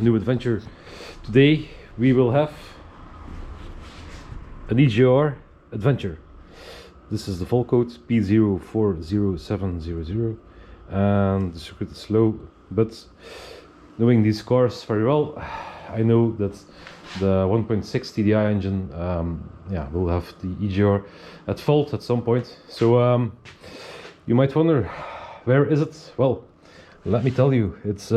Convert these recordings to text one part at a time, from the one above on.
new adventure. Today we will have an EGR adventure. This is the full code P040700, and the circuit is slow, but knowing these cars very well, I know that the 1.6 TDI engine will have the EGR at fault at some point. So you might wonder, where is it? Well, let me tell you, it's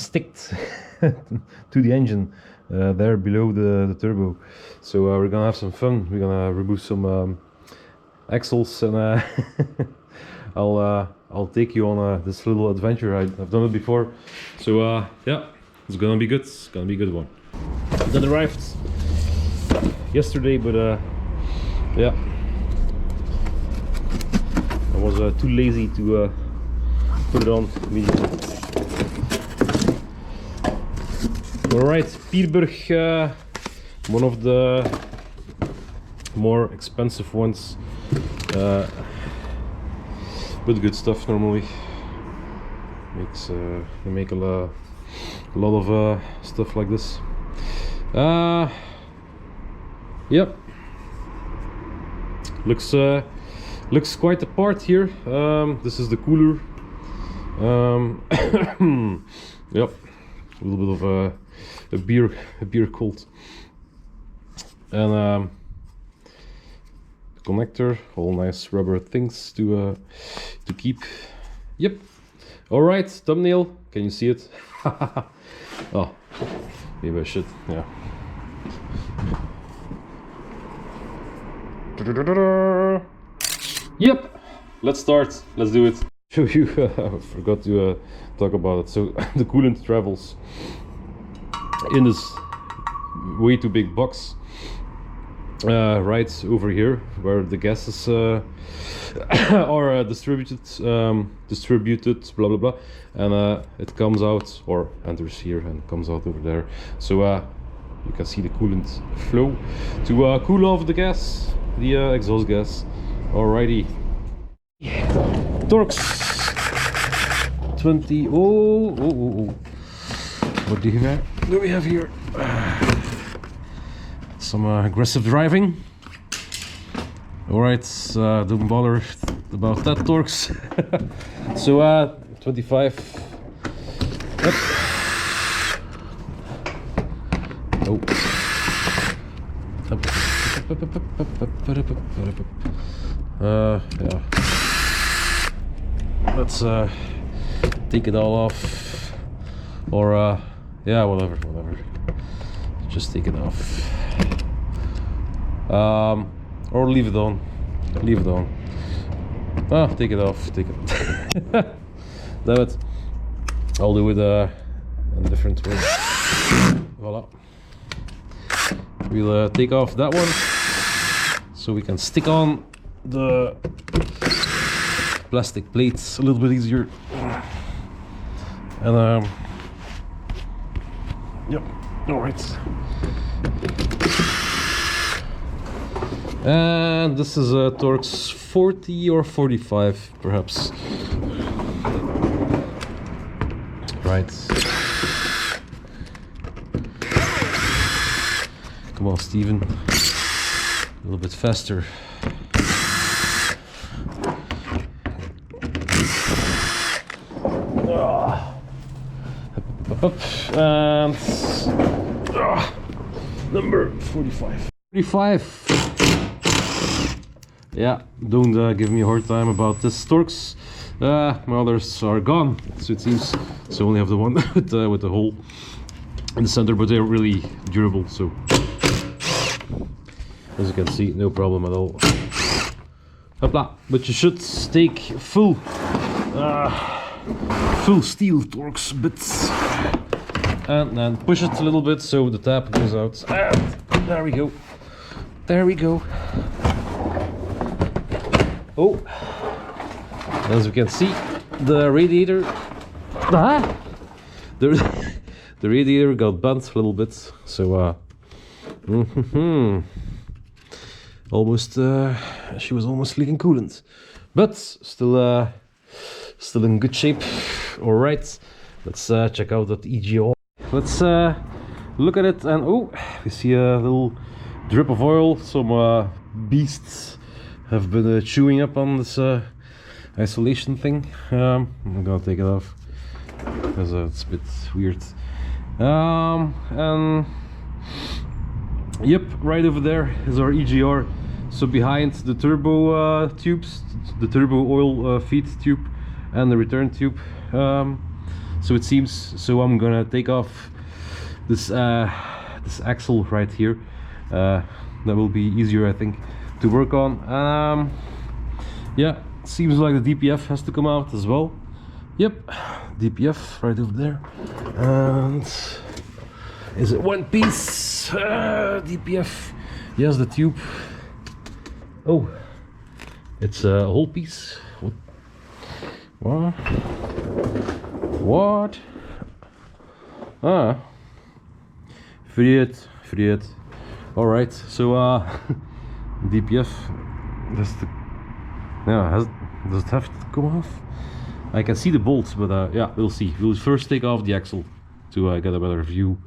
sticked to the engine there below the turbo. So we're gonna have some fun. We're gonna remove some axles, and I'll take you on this little adventure. I've done it before, so yeah, it's gonna be good. It's gonna be a good one. That arrived yesterday, but yeah, I was too lazy to put it on immediately. Alright, Pierburg, one of the more expensive ones, but good stuff normally. They make a lot of stuff like this. Yep, looks quite apart here. This is the cooler. Yep, a little bit of a beer cult, and the connector, all nice rubber things to keep. Yep. All right, thumbnail. Can you see it? Oh, maybe I should. Yeah. Yep. Let's start. Let's do it. Show you. I forgot to talk about it. So the coolant travels in this way too big box right over here, where the gases are distributed, blah blah blah, and it comes out, or enters here and comes out over there. So you can see the coolant flow to cool off the gas, the exhaust gas. Alrighty. Torx 20. Oh. What do we have here? Some aggressive driving. Alright, don't bother about that, Torx. So 25. Yep. Oh. Yeah. Let's take it all off, or yeah, whatever. Just take it off, or leave it on. Ah, take it off. Take it. Damn it! I'll do it a different way. Voila. We'll take off that one, so we can stick on the plastic plates a little bit easier. And yep, all right. And this is a Torx 40 or 45 perhaps. Right. Come on, Steven. A little bit faster. Up, and number 45. 45. Yeah, don't give me a hard time about this Torx. My others are gone, so it seems. So I only have the one with the hole in the center, but they're really durable. So as you can see, no problem at all. Hopla. But you should take full steel Torx bits, and then push it a little bit so the tap goes out, and there we go. Oh, as you can see, the radiator the radiator got bent a little bit, so almost she was almost leaking coolant, but still in good shape. All right, Let's check out that EGR. Let's look at it, and oh, we see a little drip of oil. Some beasts have been chewing up on this isolation thing. I'm gonna take it off because it's a bit weird. And yep, right over there is our EGR. So behind the turbo tubes, the turbo oil feed tube and the return tube. So it seems, so I'm gonna take off this this axle right here. That will be easier, I think, to work on. Yeah, seems like the DPF has to come out as well. Yep, DPF right over there. And is it one piece? DPF. Yes, the tube. Oh, it's a whole piece. What? What? Ah, free it. All right. So DPF. Does it have to come off? I can see the bolts, but yeah, we'll see. We'll first take off the axle to get a better view.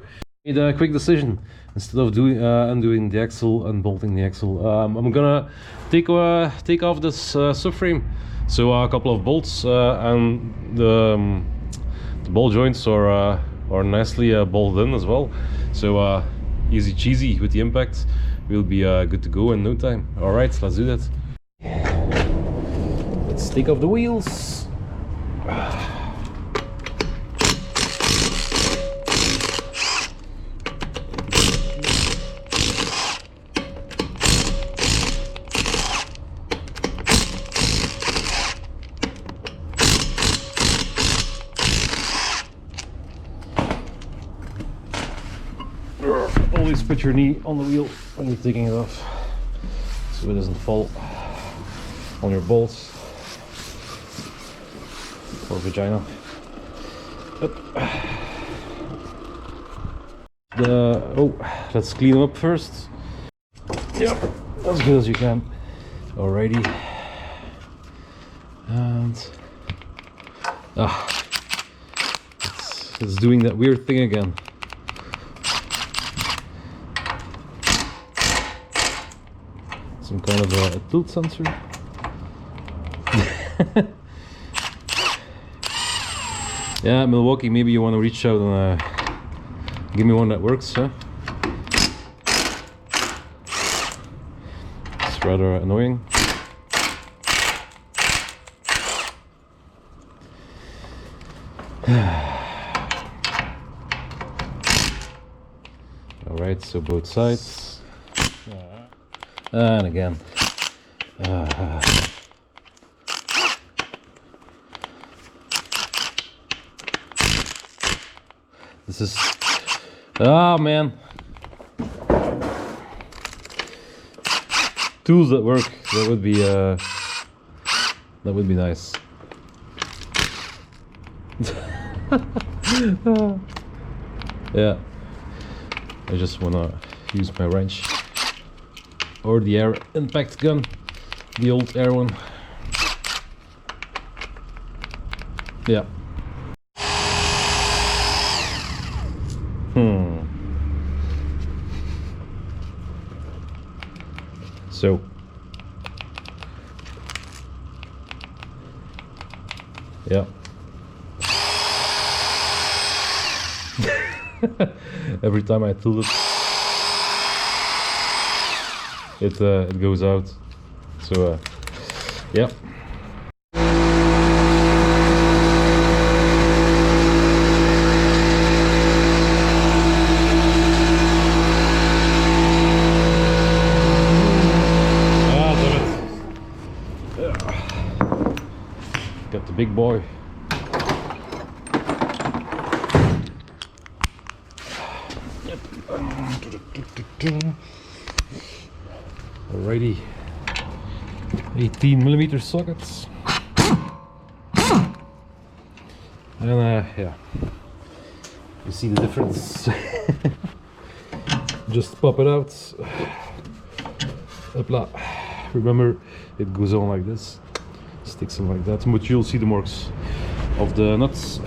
Made a quick decision. Instead of doing undoing the axle and bolting the axle, I'm gonna take off this subframe. So a couple of bolts and the ball joints are nicely bolted in as well. So easy cheesy with the impact. We'll be good to go in no time. All right, let's do that. Let's take off the wheels. Always put your knee on the wheel when you're taking it off, so it doesn't fall on your balls or vagina. Let's clean them up first. Yep, as good as you can. Alrighty. And it's doing that weird thing again. Some kind of a tilt sensor. Yeah, Milwaukee, maybe you want to reach out and give me one that works, huh? It's rather annoying. Alright, so both sides. And again. This is... Oh man. Tools that work, that would be nice. Yeah. I just wanna use my wrench. Or the air impact gun, the old air one. Yeah. So. Yeah. Every time I tilt it, it goes out. So yeah. Got the big boy. Yep. Alrighty. 18mm sockets. And yeah, you see the difference. Just pop it out. Hopla. Remember, it goes on like this. Sticks in like that, but you'll see the marks of the nuts.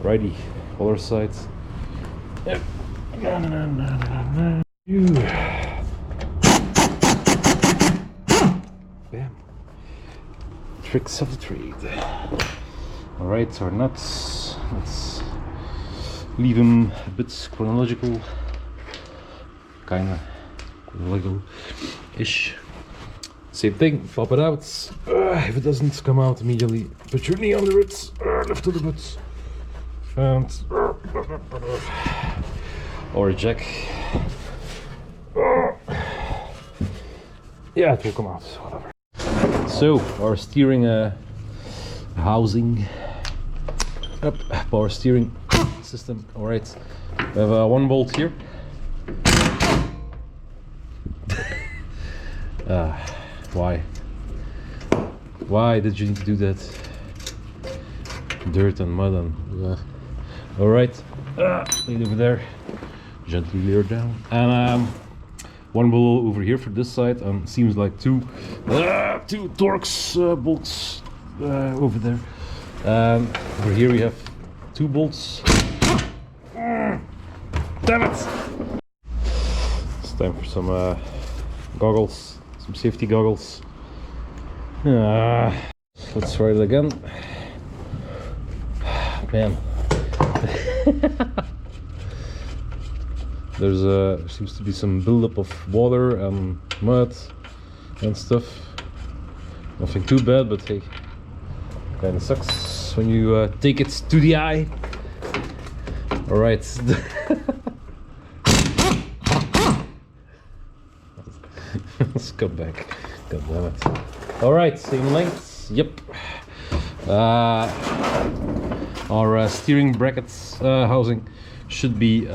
Righty, other side. Yep. Bam. Tricks of the trade. Alright, our nuts. Let's leave them a bit chronological. Kinda chronological-ish. Same thing, pop it out. If it doesn't come out immediately, put your knee under it, lift to the butt. And or a jack. Yeah, it will come out, whatever. So, our steering housing, power steering system. Alright, we have one bolt here. Why? Why did you need to do that? Dirt and mud and... Alright, lay it over there. Gently lower down. And one bolt over here for this side. Seems like two Torx bolts over there. Over here we have two bolts. Damn it! It's time for some goggles, some safety goggles. Let's try it again. Man. There seems to be some buildup of water and mud and stuff. Nothing too bad, but hey, kinda sucks when you take it to the eye. Alright. Let's come back. God damn it. Alright, same length. Yep. Our steering brackets housing should be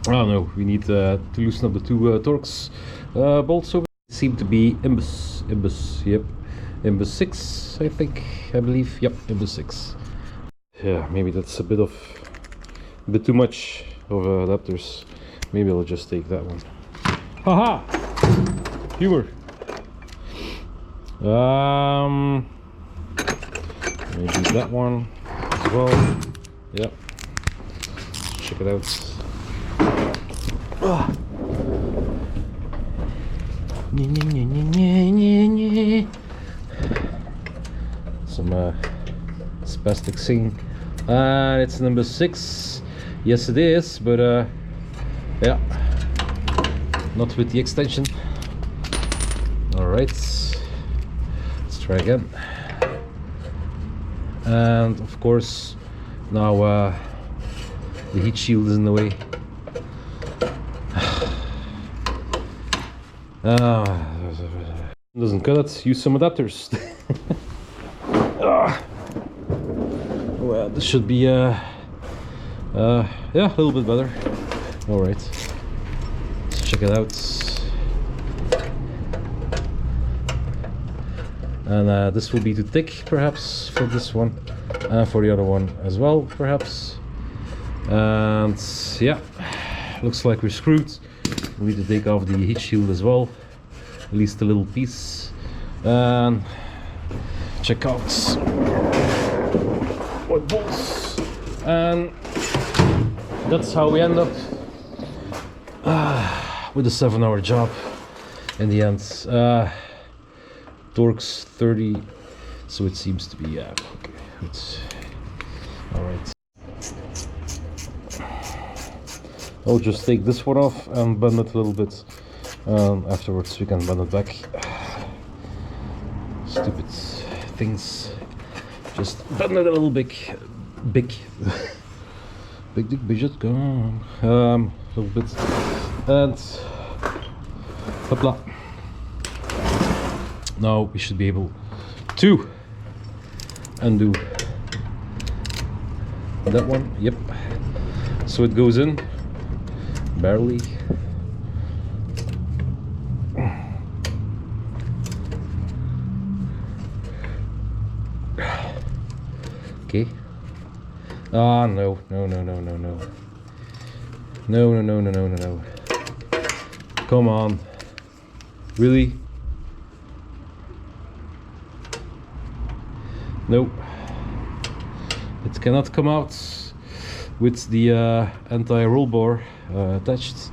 I don't know, we need to loosen up the two Torx bolts over. Seem to be imbus, yep. Imbus 6, I believe, yep, imbus 6. Yeah, maybe that's a bit too much of adapters. Maybe I'll just take that one. Haha! Humor! Maybe that one as well. Yep. Let's check it out. Some spastic singing. It's number 6. Yes, it is, but yeah, not with the extension. All right, let's try again. And of course, now the heat shield is in the way. Doesn't cut it, use some adapters. Well, this should be yeah, a little bit better. Alright, let's check it out. And this will be too thick perhaps for this one, and for the other one as well perhaps. And yeah, looks like we're screwed. We need to take off the heat shield as well, at least a little piece, and check out what bolts. And that's how we end up with a 7-hour job in the end. Torx 30, so it seems to be okay. It's all right. I'll just take this one off and bend it a little bit. Afterwards we can bend it back. Stupid things. Just bend it a little big. Big dick budget gone. A little bit. And hopla. Now we should be able to undo that one. Yep. So it goes in barely. Okay. Ah, no. No. Come on. Really? Nope. it cannot come out with the anti-roll bar attached,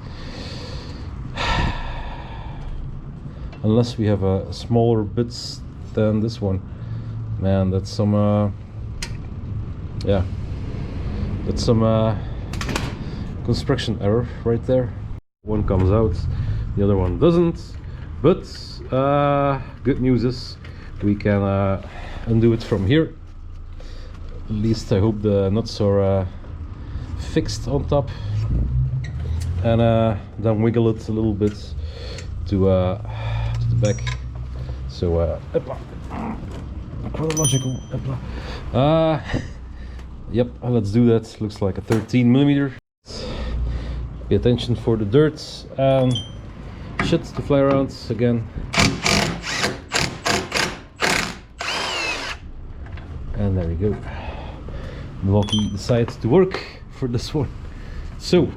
unless we have a smaller bits than this one. Man, that's some yeah, that's some construction error right there. One comes out, the other one doesn't, but good news is we can undo it from here. At least I hope the nuts are fixed on top, and then wiggle it a little bit to the back. So chronological. Yep, let's do that. Looks like a 13mm. Pay attention for the dirt and shit to fly around again. And there we go. Milwaukee decides to work for this one. So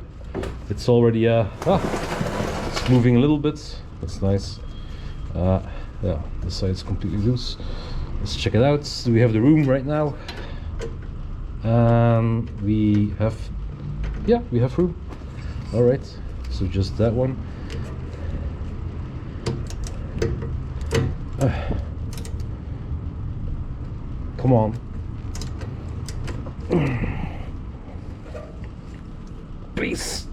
it's already it's moving a little bit. That's nice. Yeah, the side's completely loose. Let's check it out. Do we have the room right now? We have, yeah, we have room. All right, so just that one. Come on. Please.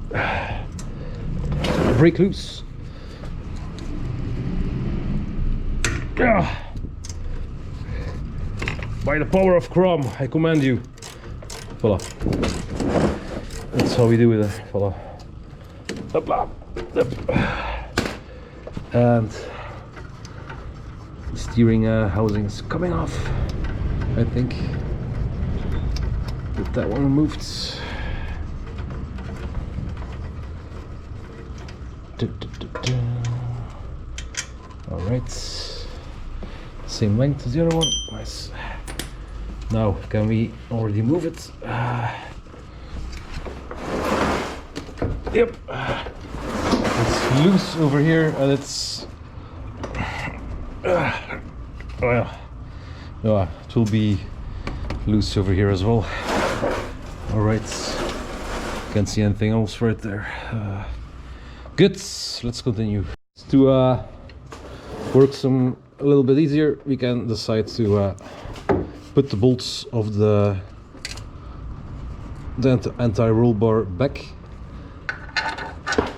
Break loose. By the power of Chrome, I command you. Voila. That's how we do it. Voila. Up. And the steering housing is coming off, I think. Get that one removed. All right. Same length as the other one. Nice. Now, can we already move it? Yep. It's loose over here, and it's well, yeah, it will be loose over here as well. All right. Can't see anything else right there. Good. Let's continue. To work some a little bit easier, we can decide to put the bolts of the anti-roll bar back, at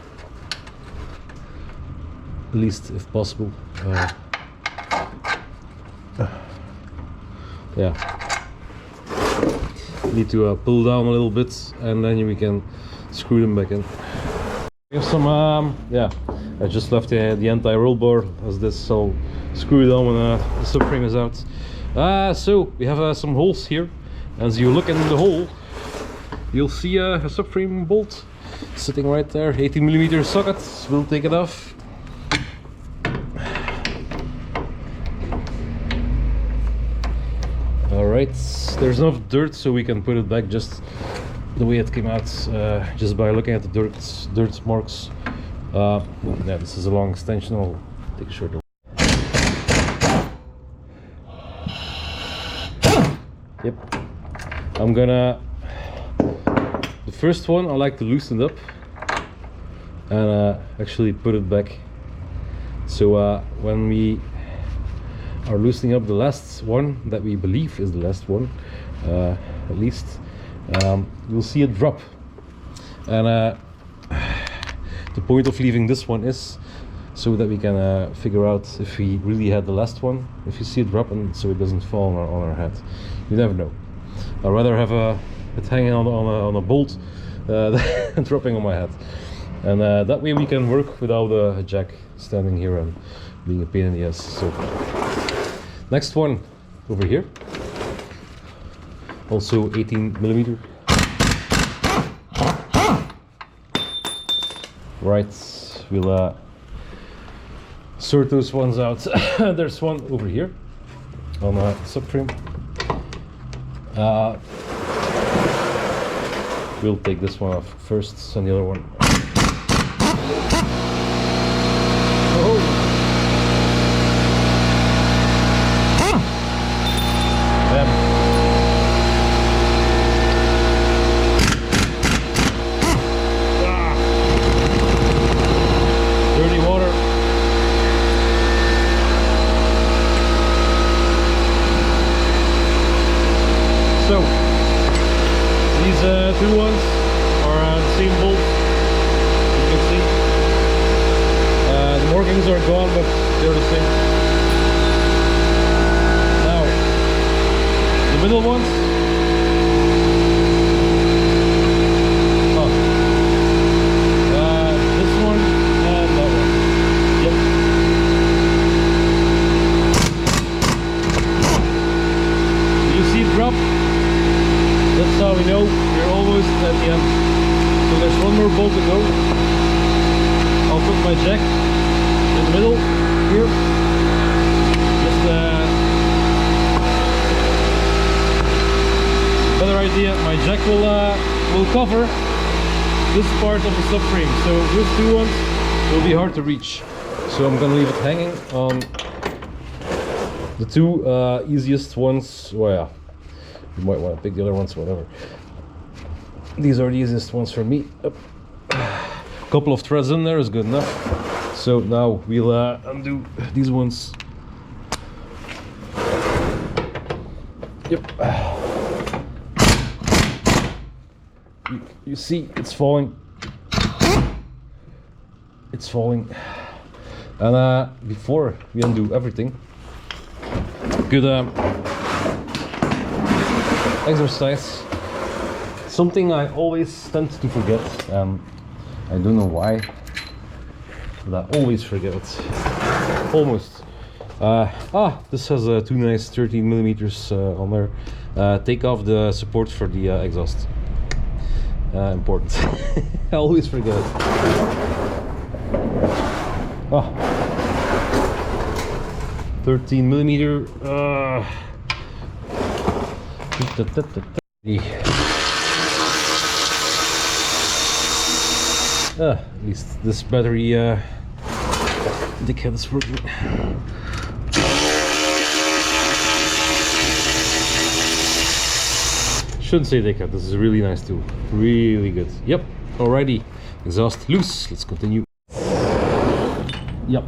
least if possible. Yeah, need to pull down a little bit, and then we can screw them back in. We have some yeah, I just left the anti-roll bar as this, so screw it on when the subframe is out. So we have some holes here. As you look in the hole, you'll see a subframe bolt sitting right there. 18mm socket. We'll take it off. All right. There's enough dirt so we can put it back just the way it came out, just by looking at the dirt marks. Yeah, this is a long extension. I'll take a short one. Yep, I'm gonna, the first one I like to loosen it up and actually put it back. So when we are loosening up the last one that we believe is the last one, at least, you'll see it drop. And the point of leaving this one is so that we can figure out if we really had the last one, if you see it drop, and so it doesn't fall on our head. You never know. I'd rather have it hanging on a bolt than dropping on my head. And that way we can work without a jack standing here and being a pain in the ass. So next one over here, also 18mm. Right, we'll sort those ones out. There's one over here on a subframe. We'll take this one off first and the other one. These two ones are the same bolt, you can see. The markings are gone, but they're the same. Now, the middle ones. This one and that one. Yep. You see it drop? That's how we know we're almost at the end. So there's one more bolt to go. I'll put my jack in the middle here. Just better idea. My jack will cover this part of the subframe. So these two ones will be hard to reach. So I'm gonna leave it hanging on the two easiest ones. Well, yeah, you might want to pick the other ones, whatever. These are the easiest ones for me. A couple of threads in there is good enough. So now we'll undo these ones. Yep. You see, it's falling. It's falling. And before we undo everything, good exercise. Something I always tend to forget. I don't know why, but I always forget it. Almost. This has two nice 13mm on there. Take off the support for the exhaust. Important. I always forget it. 13mm. At least this battery dickhead is working. Shouldn't say dickhead, this is a really nice tool. Really good. Yep, alrighty. Exhaust loose, let's continue. Yep.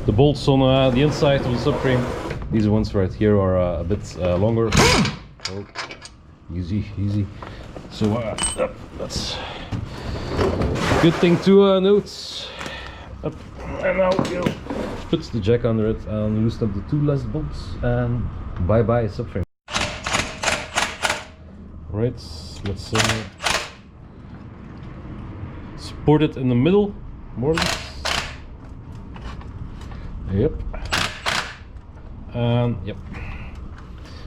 The bolts on the inside of the subframe, these ones right here are a bit longer. Oh, easy, easy. So that's good thing to note. Up, and now we'll put the jack under it and loosen up the two last bolts, and bye bye subframe. Right, let's support it in the middle, more or less. Yep. And yep,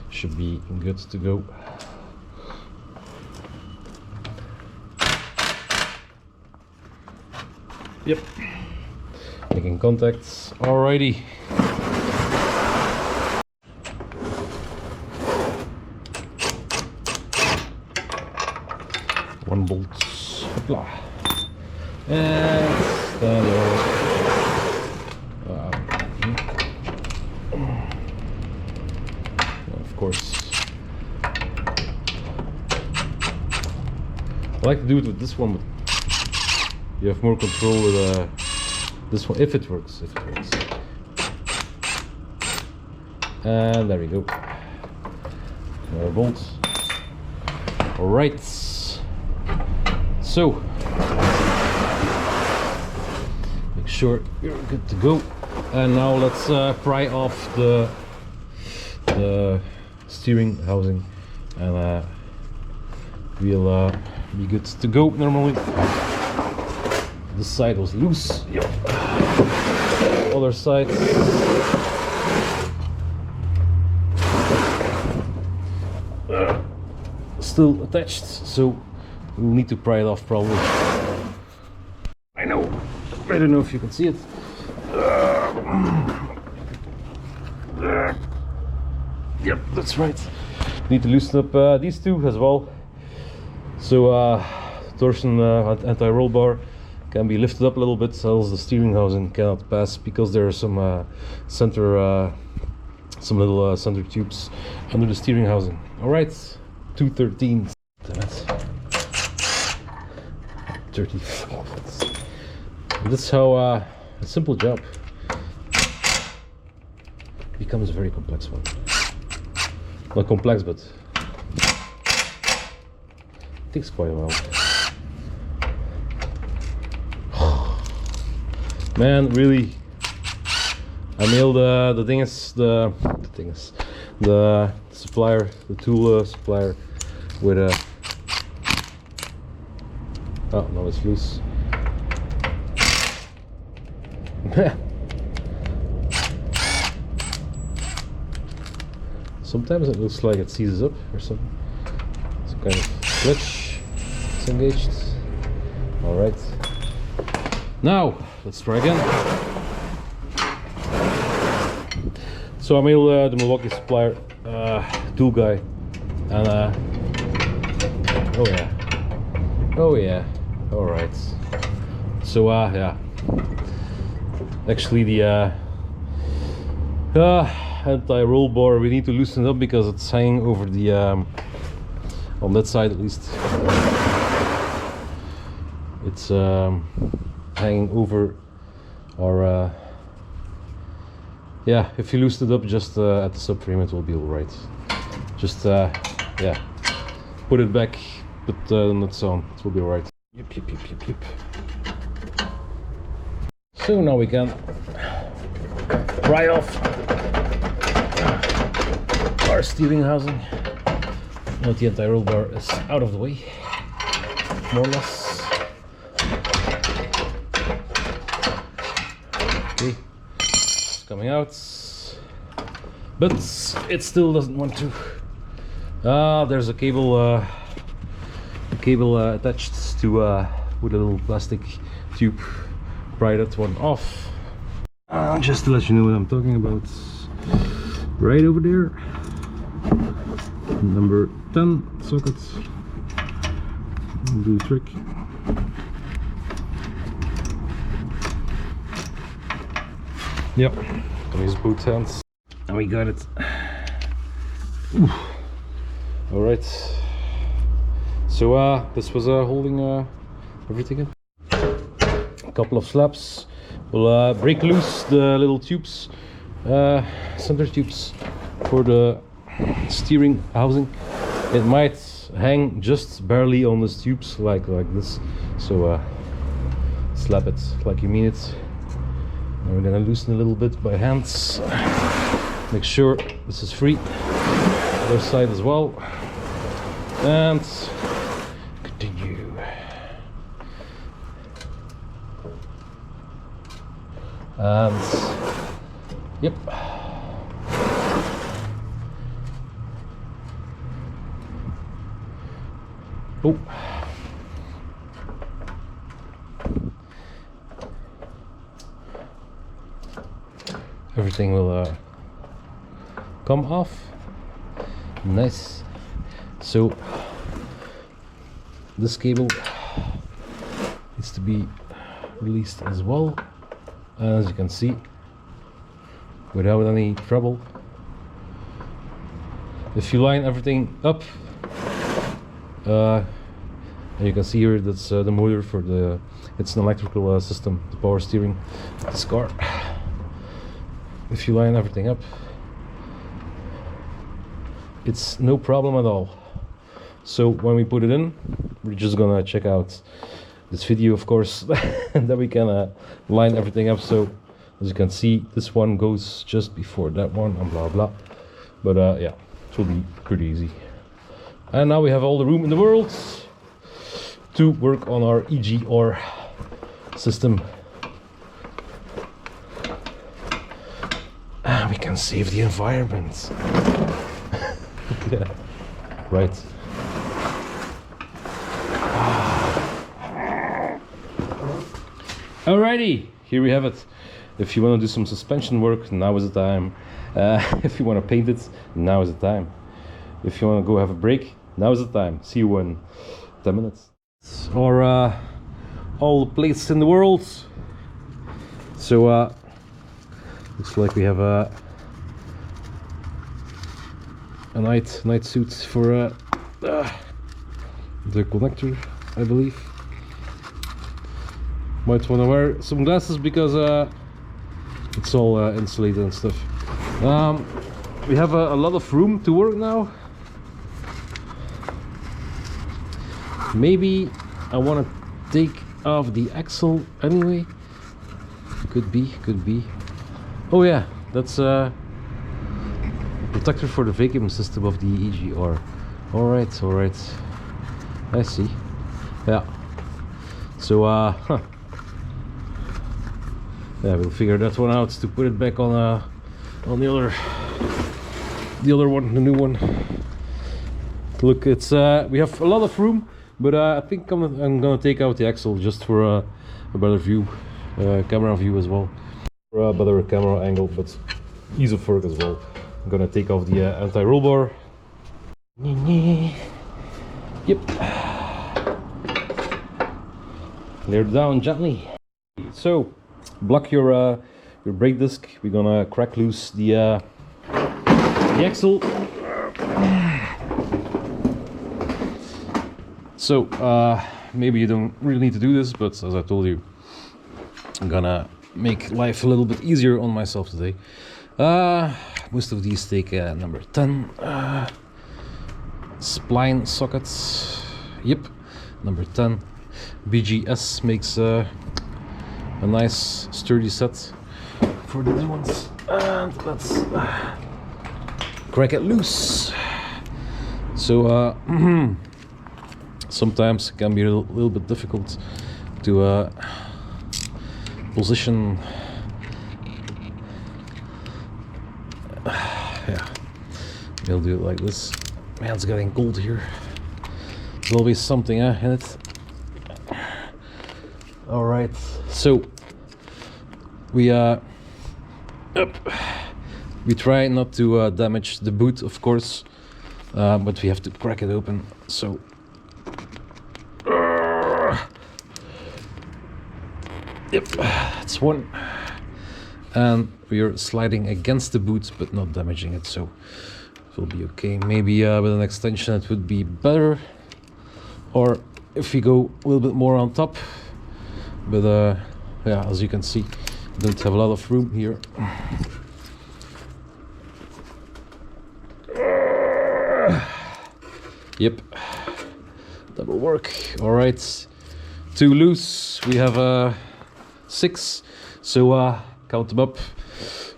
should be good to go. Yep, making contacts. Alrighty. One bolt. Hopla. And stand of course. I like to do it with this one, but you have more control with this one, if it works, And there we go. Another bolt. Alright. So, make sure you're good to go. And now let's pry off the steering housing, and we'll be good to go normally. This side was loose. Yep. Other side. Still attached, so we'll need to pry it off probably. I know. I don't know if you can see it. Yep, that's right. Need to loosen up these two as well. So torsion anti-roll bar can be lifted up a little bit, else the steering housing cannot pass, because there are some little center tubes under the steering housing. All right, 213. Damn it. 30. This is how a simple job becomes a very complex one. Not complex, but takes quite a while. Man, really, I mailed the supplier, the tool supplier, with a. Oh no, it's loose. Sometimes it looks like it seizes up or something. Some kind of glitch is engaged. Alright. Now, let's try again. So I mailed the Milwaukee supplier, tool guy, and oh yeah, alright. So yeah. Actually the anti-roll bar, we need to loosen it up because it's hanging over the on that side at least. It's hanging over our yeah, if you loosen it up just at the subframe it will be alright. Just yeah, put it back, put the nuts on, it will be alright. Yep. So now we can pry off our steering housing. Now the anti-roll bar is out of the way, more or less. Okay, it's coming out, but it still doesn't want to. There's a cable attached to with a little plastic tube. Pry that one off. Just to let you know what I'm talking about, right over there, number 10 socket. Do the trick. Yep, gonna use both hands, and we got it. All right. So this was holding everything in. A couple of slaps. We'll break loose the little tubes, center tubes for the steering housing. It might hang just barely on these tubes, like this. So slap it like you mean it. And we're gonna loosen a little bit by hands. Make sure this is free. Other side as well. And continue. And yep. Oh. Everything will come off. Nice. So this cable needs to be released as well. As you can see, without any trouble. If you line everything up, and you can see here that's the motor for the, it's an electrical system, the power steering of this car. If you line everything up, it's no problem at all. So when we put it in, we're just gonna check out this video, of course, and then we can line everything up. So as you can see, this one goes just before that one and blah blah, but yeah, it will be pretty easy. And now we have all the room in the world to work on our EGR system. And we can save the environment. Yeah, right. Alrighty, here we have it. If you want to do some suspension work, now is the time. If you want to paint it, now is the time. If you want to go have a break, now is the time. See you in 10 minutes. Or all the plates in the world. So looks like we have a night suit for the connector, I believe. Might want to wear some glasses because it's all insulated and stuff. We have a lot of room to work now. Maybe I want to take off the axle anyway. Could be. Oh yeah, that's a protector for the vacuum system of the EGR. Alright. I see. Yeah. So yeah, we'll figure that one out to put it back on the other one, the new one. Look, it's we have a lot of room, but I think I'm gonna take out the axle just for a better view, camera view as well, for a better camera angle, but ease of work as well. I'm gonna take off the anti-roll bar. Yep. Layer it down gently. So, block your brake disc. We're gonna crack loose the axle. So, maybe you don't really need to do this, but as I told you, I'm gonna make life a little bit easier on myself today. Most of these take number 10 spline sockets. Yep, number 10. BGS makes a nice sturdy set for these ones, and let's crack it loose. So sometimes it can be a little bit difficult to position. Yeah, we'll do it like this. Man, it's getting cold here. There's always something in it. Alright, so we try not to damage the boot, of course, but we have to crack it open. So yep, that's one, and we are sliding against the boot but not damaging it, so it will be okay. Maybe with an extension it would be better, or if we go a little bit more on top. But yeah, as you can see, I don't have a lot of room here. Yep, that will work. All right, 2 loose. We have 6. So count them up.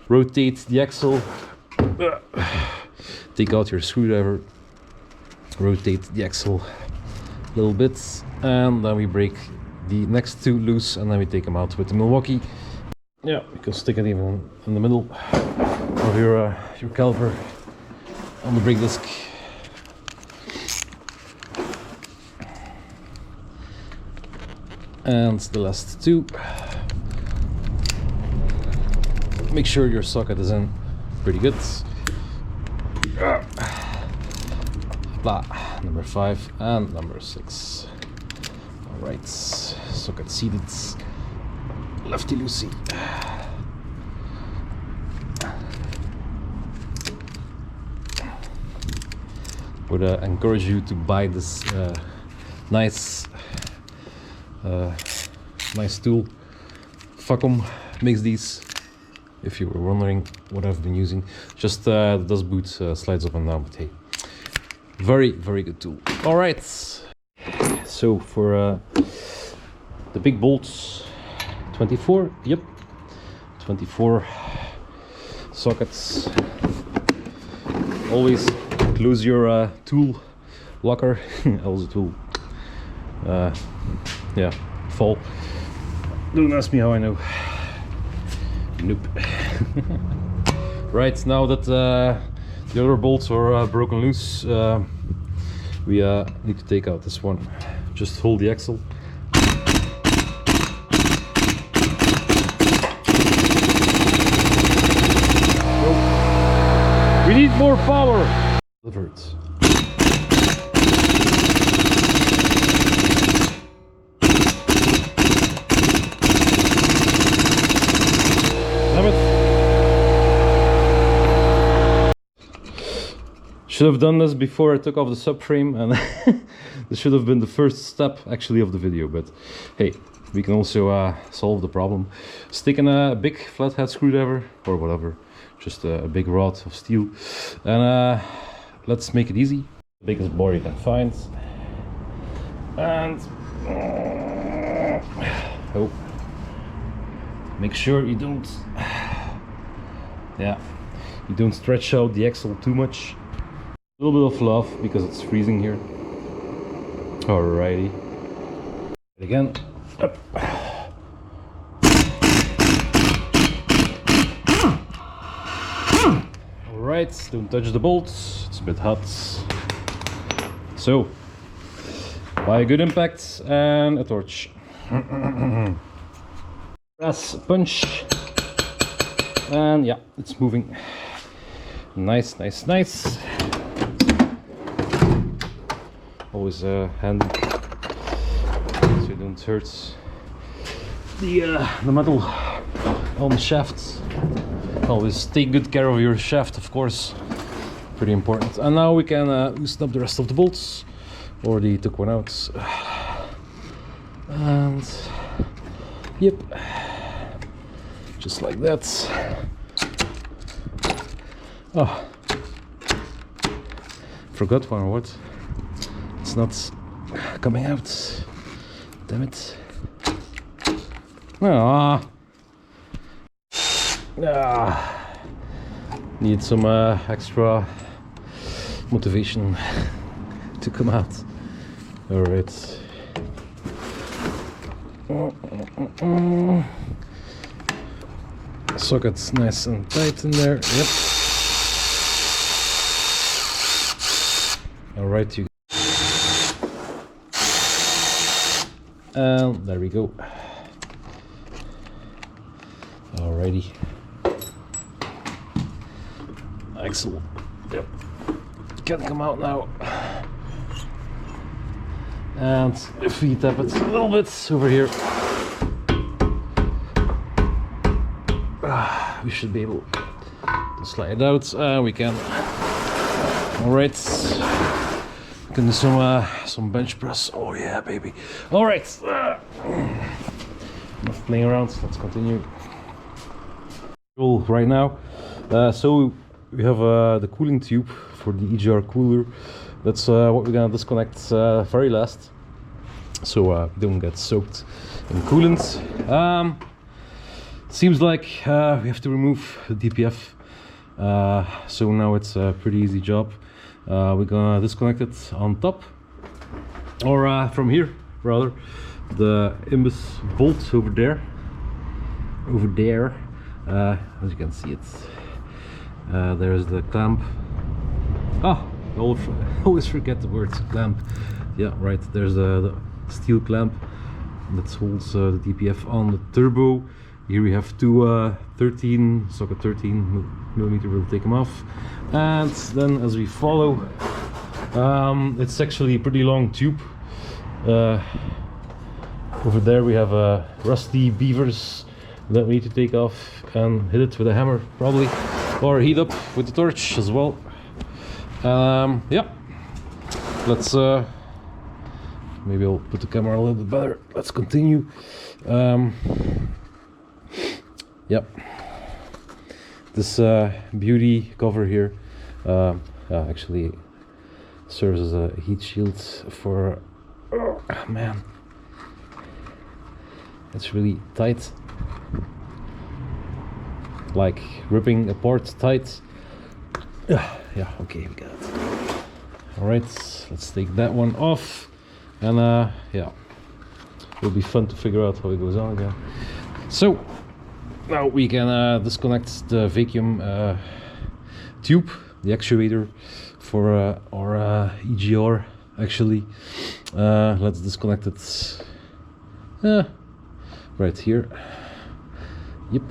Rotate the axle. Take out your screwdriver. Rotate the axle a little bit, and then we break the next 2 loose, and then we take them out with the Milwaukee. Yeah, you can stick it even in the middle of your caliper on the brake disc. And the last 2. Make sure your socket is in pretty good. Blah. Number 5 and number 6. Alright, socket seated, lefty loosey. Would encourage you to buy this nice tool. Facom makes these, if you were wondering what I've been using. Just the dust boot slides up and down, but hey, very good tool. Alright, so for the big bolts, 24, yep, 24 sockets. Always close your tool locker, else it will yeah, fall. Don't ask me how I know. Nope. Right, now that the other bolts are broken loose, we need to take out this one. Just hold the axle. Nope. We need more power. Delivered. Should have done this before I took off the subframe, and this should have been the first step actually of the video, but hey, we can also solve the problem. Stick in a big flathead screwdriver or whatever, just a big rod of steel, and let's make it easy. The biggest bore you can find. And oh, make sure you don't, yeah, you don't stretch out the axle too much. A little bit of love because it's freezing here. Alrighty, again, up. Alright, don't touch the bolts, it's a bit hot. So, buy a good impact and a torch. Press, punch, and yeah, it's moving. Nice, nice, nice. Always handy so you don't hurt the metal on the shaft. Always take good care of your shaft, of course, pretty important. And now we can loosen up the rest of the bolts. Already took one out, and yep, just like that. Oh, forgot one or what? It's not coming out. Damn it. Ah. Need some extra motivation to come out. All right. Socket's nice and tight in there. Yep. All right, you. And there we go. Alrighty. Excellent. Yep. Can come out now. And if we tap it a little bit over here, we should be able to slide it out. We can. Alright. We can do some bench press. Oh yeah, baby. Alright. Enough playing around. Let's continue. Right now, so we have the cooling tube for the EGR cooler. That's what we're gonna disconnect very last, so we don't get soaked in coolant. Seems like we have to remove the DPF, so now it's a pretty easy job. We're gonna disconnect it on top, or from here rather, the imbus bolt over there. As you can see it, there's the clamp. I always forget the word clamp. Yeah, right, there's the steel clamp that holds the DPF on the turbo. Here we have two 13 millimeter, we'll take them off. And then as we follow, it's actually a pretty long tube. Over there we have rusty beavers that we need to take off and hit it with a hammer probably, or heat up with the torch as well. Yeah, let's maybe I'll put the camera a little bit better. Let's continue. Yep, this beauty cover here actually serves as a heat shield for, oh man, it's really tight, like ripping apart tight. Yeah, okay, we got it. Alright, let's take that one off, and yeah, it'll be fun to figure out how it goes on again. So now we can disconnect the vacuum tube, the actuator for our EGR actually. Let's disconnect it right here. Yep.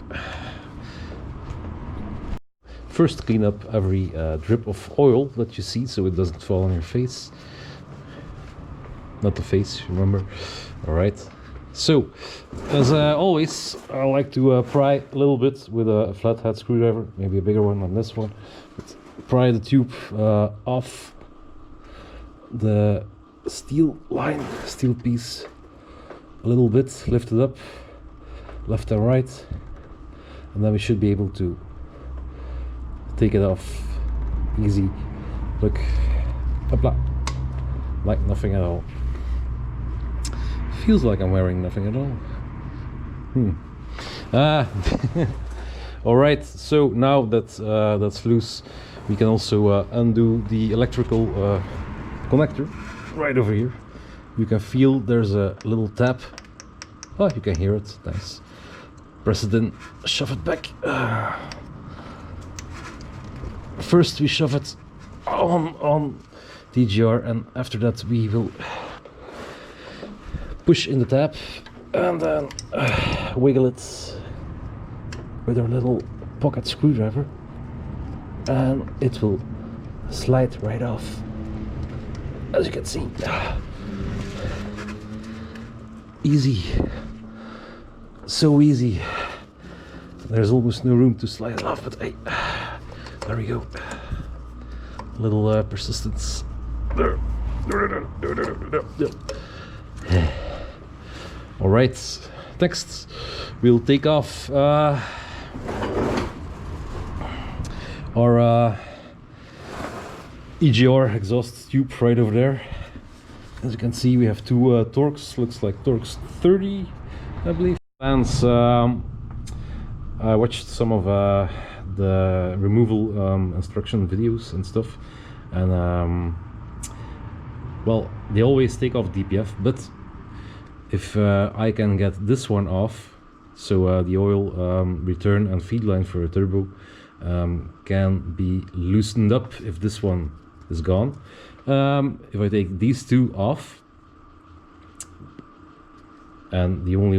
First, clean up every drip of oil that you see so it doesn't fall on your face. Not the face, remember. Alright. So, as always, I like to pry a little bit with a flathead screwdriver, maybe a bigger one than this one. But pry the tube off the steel piece a little bit, lift it up, left and right, and then we should be able to take it off easy. Look, hopla, like nothing at all. Feels like I'm wearing nothing at all. Alright, so now that that's loose, we can also undo the electrical connector right over here. You can feel there's a little tap. Oh, you can hear it. Nice. Press it in, shove it back. First we shove it on the EGR, and after that we will push in the tap and then wiggle it with our little pocket screwdriver, and it will slide right off, as you can see. Easy, so easy. There's almost no room to slide it off, but hey, there we go. A little persistence. All right, next we'll take off our EGR exhaust tube right over there. As you can see, we have two Torx, looks like Torx 30, I believe. And I watched some of the removal instruction videos and stuff, and well, they always take off DPF, but if I can get this one off, so the oil return and feed line for a turbo can be loosened up if this one is gone. If I take these two off, and the only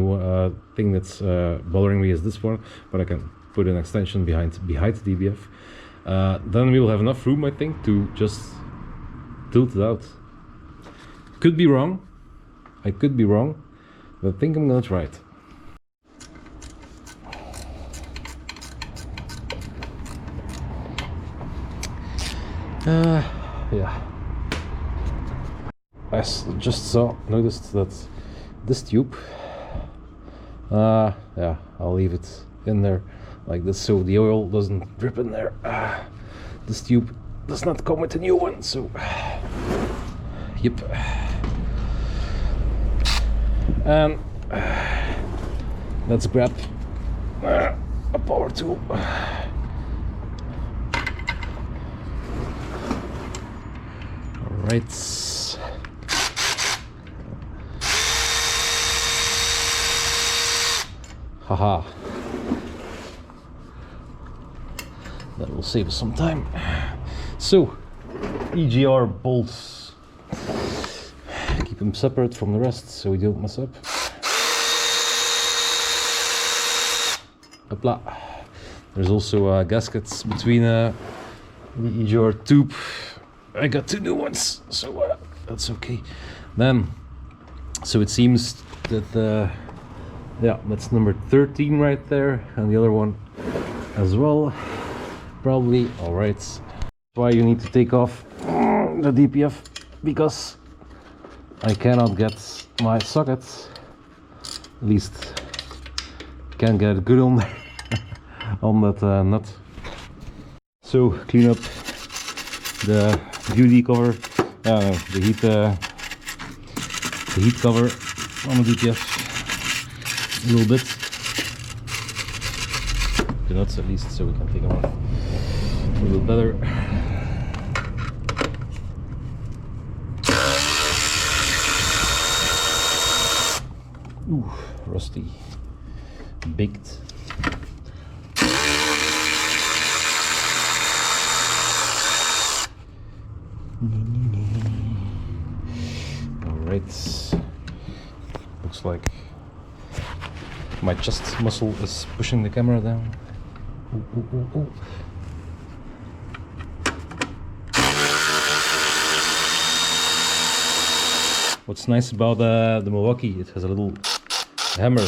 thing that's bothering me is this one, but I can put an extension behind the DPF, then we will have enough room, I think, to just tilt it out. Could be wrong, I could be wrong, but I think I'm gonna try it. Yeah. I just noticed that this tube, yeah, I'll leave it in there like this so the oil doesn't drip in there. This tube does not come with a new one, so yep. And let's grab a power tool. Alright. Haha. That will save us some time. So, EGR bolts. Keep them separate from the rest so we don't mess up. Hopla. There's also gaskets between the EGR tube. I got two new ones, so that's okay. Then, so it seems that yeah, that's number 13 right there, and the other one as well, probably. All right. That's why you need to take off the DPF, because I cannot get my socket. At least can't get it good on there on that nut. So clean up the beauty cover, the heat cover on the DPF a little bit. The nuts at least, so we can take them off a little better. Ooh, rusty, baked. Alright, looks like my chest muscle is pushing the camera down. Ooh, ooh, ooh, ooh. What's nice about the Milwaukee, it has a little hammer,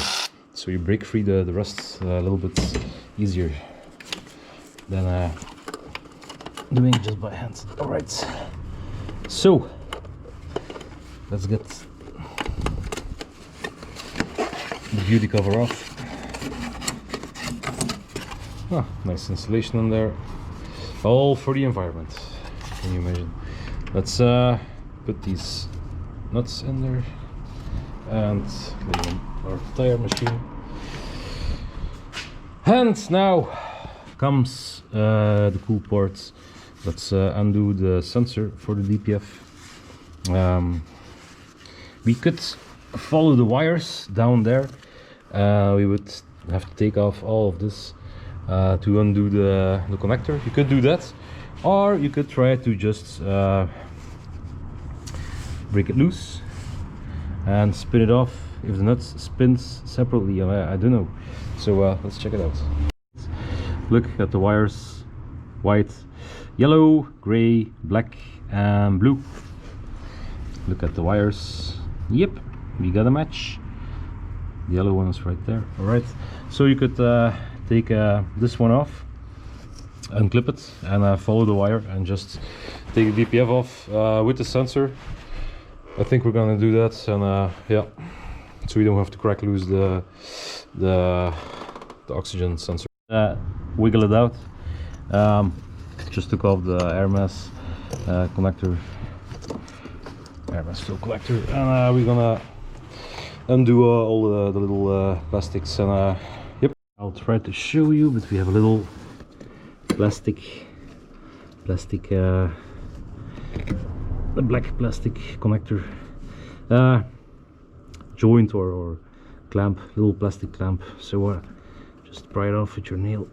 so you break free the rust a little bit easier than doing it just by hand. Alright, so let's get the beauty cover off. Ah, nice insulation in there, all for the environment. Can you imagine? Let's put these nuts in there and our tire machine. And now comes the cool part. Let's undo the sensor for the DPF. We could follow the wires down there. We would have to take off all of this to undo the connector. You could do that, or you could try to just break it loose and spin it off if the nuts spins separately. I don't know. So let's check it out. Look at the wires: white, yellow, gray, black and blue. Look at the wires. Yep, we got a match. The yellow one is right there. All right, so you could take this one off, unclip it, and follow the wire and just take the DPF off with the sensor. I think we're gonna do that, and yeah, so we don't have to crack loose the oxygen sensor. Wiggle it out. Just took off the air mass connector, air mass flow collector, and we're gonna undo all the little plastics. And yep, I'll try to show you, but we have a little plastic the black plastic connector joint or clamp, little plastic clamp. So just pry it off with your nail,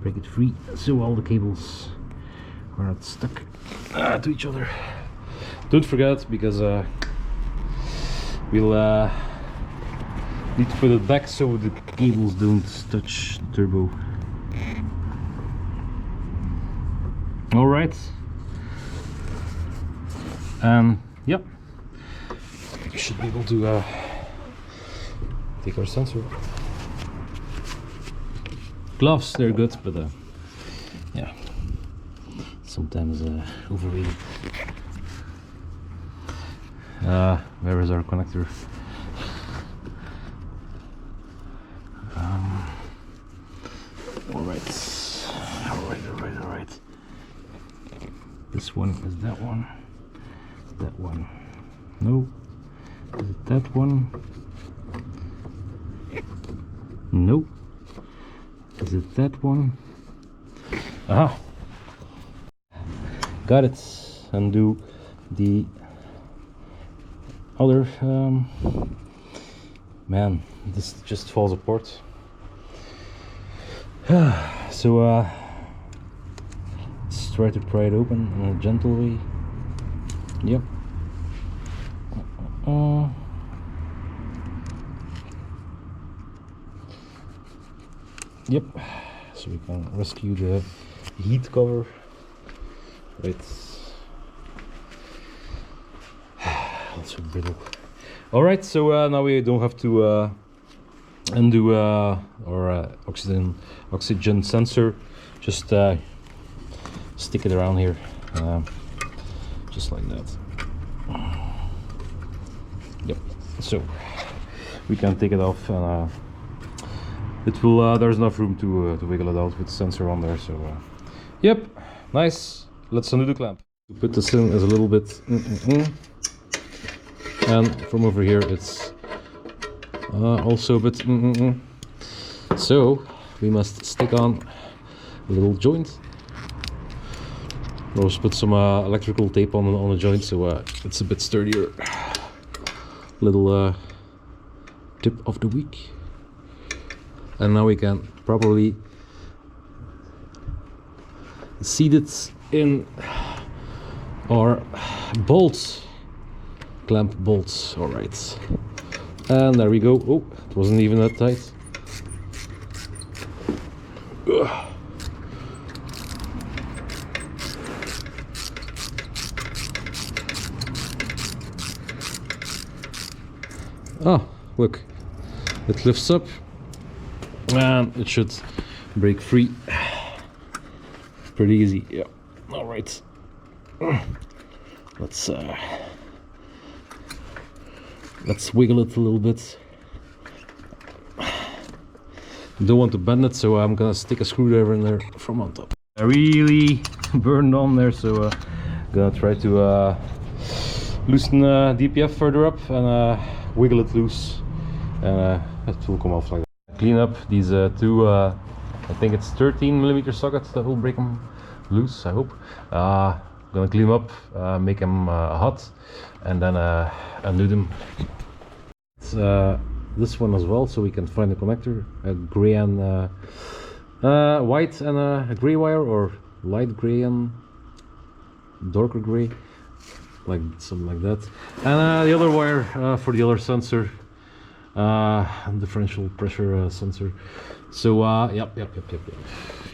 break it free so all the cables are not stuck to each other. Don't forget, because we'll need to put it back so the cables don't touch the turbo. All right, yep, we should be able to take our sensor. Gloves, they're good, but yeah, sometimes overrated. Where is our connector? All right. This one is that one. That one. No. Is it that one? No. Is it that one? Aha! Got it. Undo the other. Man, this just falls apart. So let's try to pry it open in a gentle way. Yep. Yep. So we can rescue the heat cover. Right. Also brittle. All right. So now we don't have to undo our oxygen sensor. Just stick it around here, just like that. Yep. So we can take it off, and it will. There's enough room to wiggle it out with the sensor on there. So yep, nice. Let's undo the clamp. To put this in is a little bit, and from over here it's also a bit. So we must stick on a little joint. We'll just put some electrical tape on the joint, so it's a bit sturdier. Little tip of the week. And now we can properly seat it in our bolts, clamp bolts. All right, and there we go. Oh, it wasn't even that tight. Ugh. Ah, look, it lifts up and it should break free pretty easy. Yeah. All right, let's wiggle it a little bit. Don't want to bend it, so I'm gonna stick a screwdriver in there from on top. I really burned on there, so I'm gonna try to loosen DPF further up and wiggle it loose, and it will come off like that. Clean up these two, I think it's 13mm sockets that will break them loose, I hope. Gonna clean them up, make them hot, and then undo them. It's, this one as well, so we can find the connector, a gray and white and a gray wire, or light gray and darker gray, like something like that. And the other wire for the other sensor, differential pressure sensor. So yep.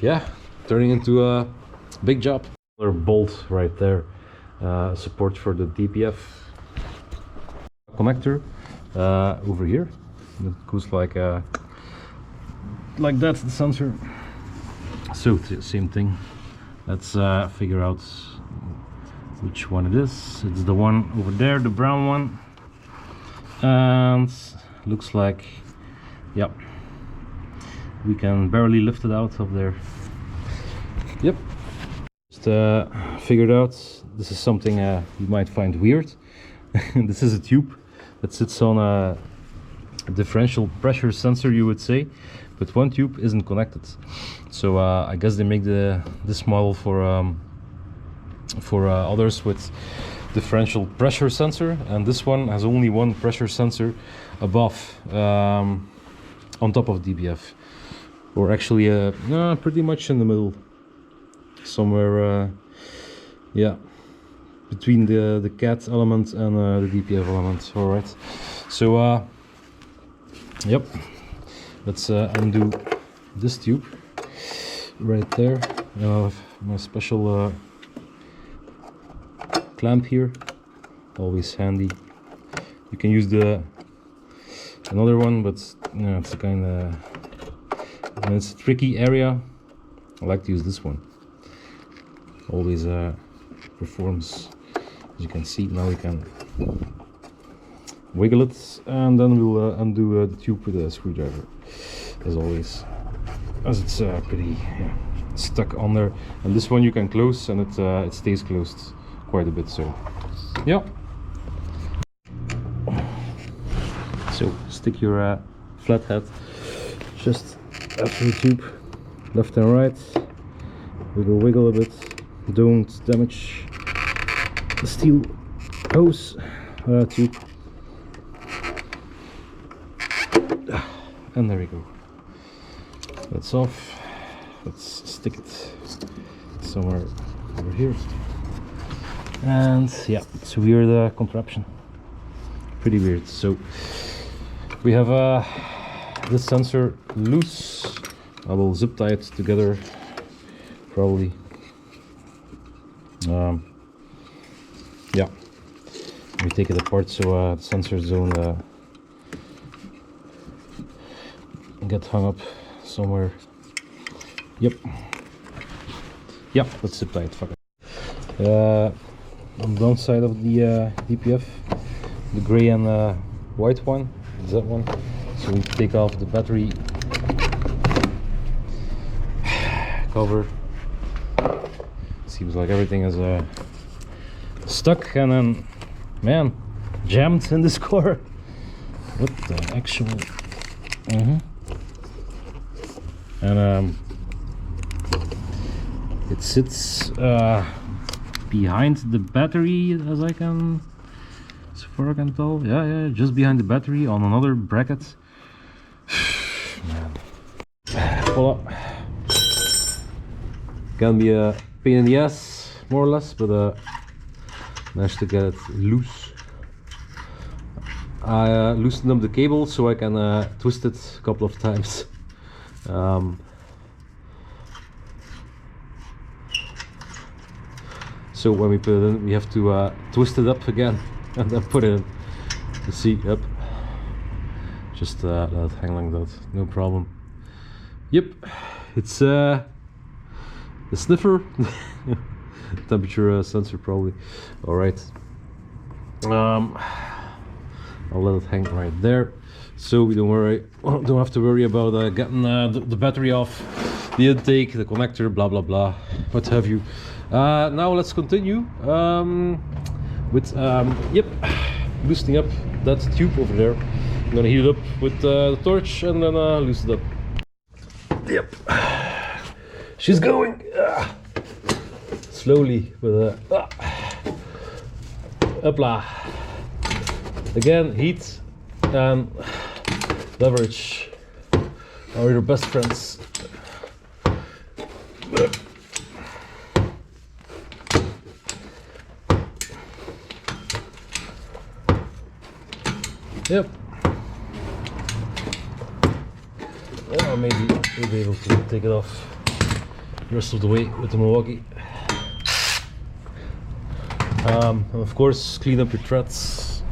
Yeah, turning into a big job. Another bolt right there, support for the DPF connector over here. It goes like that, the sensor. So same thing. Let's figure out which one it is. It's the one over there, the brown one, and looks like, yep, we can barely lift it out of there. Yep, just figured out this is something you might find weird. This is a tube that sits on a differential pressure sensor, you would say, but one tube isn't connected. So I guess they make this model for others with differential pressure sensor, and this one has only one pressure sensor above, on top of DPF, or actually pretty much in the middle, somewhere, yeah, between the CAD element and the DPF element. All right, so yep, let's undo this tube right there. I have my special clamp here, always handy. You can use another one, but you know, it's a kind of, it's a tricky area. I like to use this one. Always performs. As you can see, now we can wiggle it, and then we'll undo the tube with a screwdriver, as always, as it's pretty stuck on there. And this one you can close, and it stays closed quite a bit. So yeah, so stick your flathead just after the tube, left and right, wiggle a bit, don't damage the steel hose tube, and there we go, that's off. Let's stick it somewhere over here. And yeah, it's a weird contraption, pretty weird. So we have this sensor loose. I will zip tie it together, probably. Yeah, we take it apart so the sensors don't get hung up somewhere. Yep, let's zip tie it. Fuck it. On the downside of the DPF, the gray and white one is that one. So we take off the battery cover. Seems like everything is stuck, and then, man, jammed in this core. What the actual? And it sits behind the battery, as far I can tell. Yeah, just behind the battery on another bracket. Man, voila. Can be a pain in the ass, more or less, but managed to get it loose. I loosened up the cable so I can twist it a couple of times. So when we put it in, we have to twist it up again and then put it in. You see, yep. Just let it hang like that, no problem. Yep, it's the sniffer, temperature sensor probably. All right. I'll let it hang right there, so we don't have to worry about getting the battery off, the intake, the connector, blah blah blah, what have you. Now let's continue with with yep, loosening up that tube over there. I'm gonna heat it up with the torch and then loosen it up. Yep, she's going slowly with a upla. Again, heat and leverage are your best friends. Yep. Or maybe we'll be able to take it off the rest of the way with the Milwaukee. And of course, clean up your threads.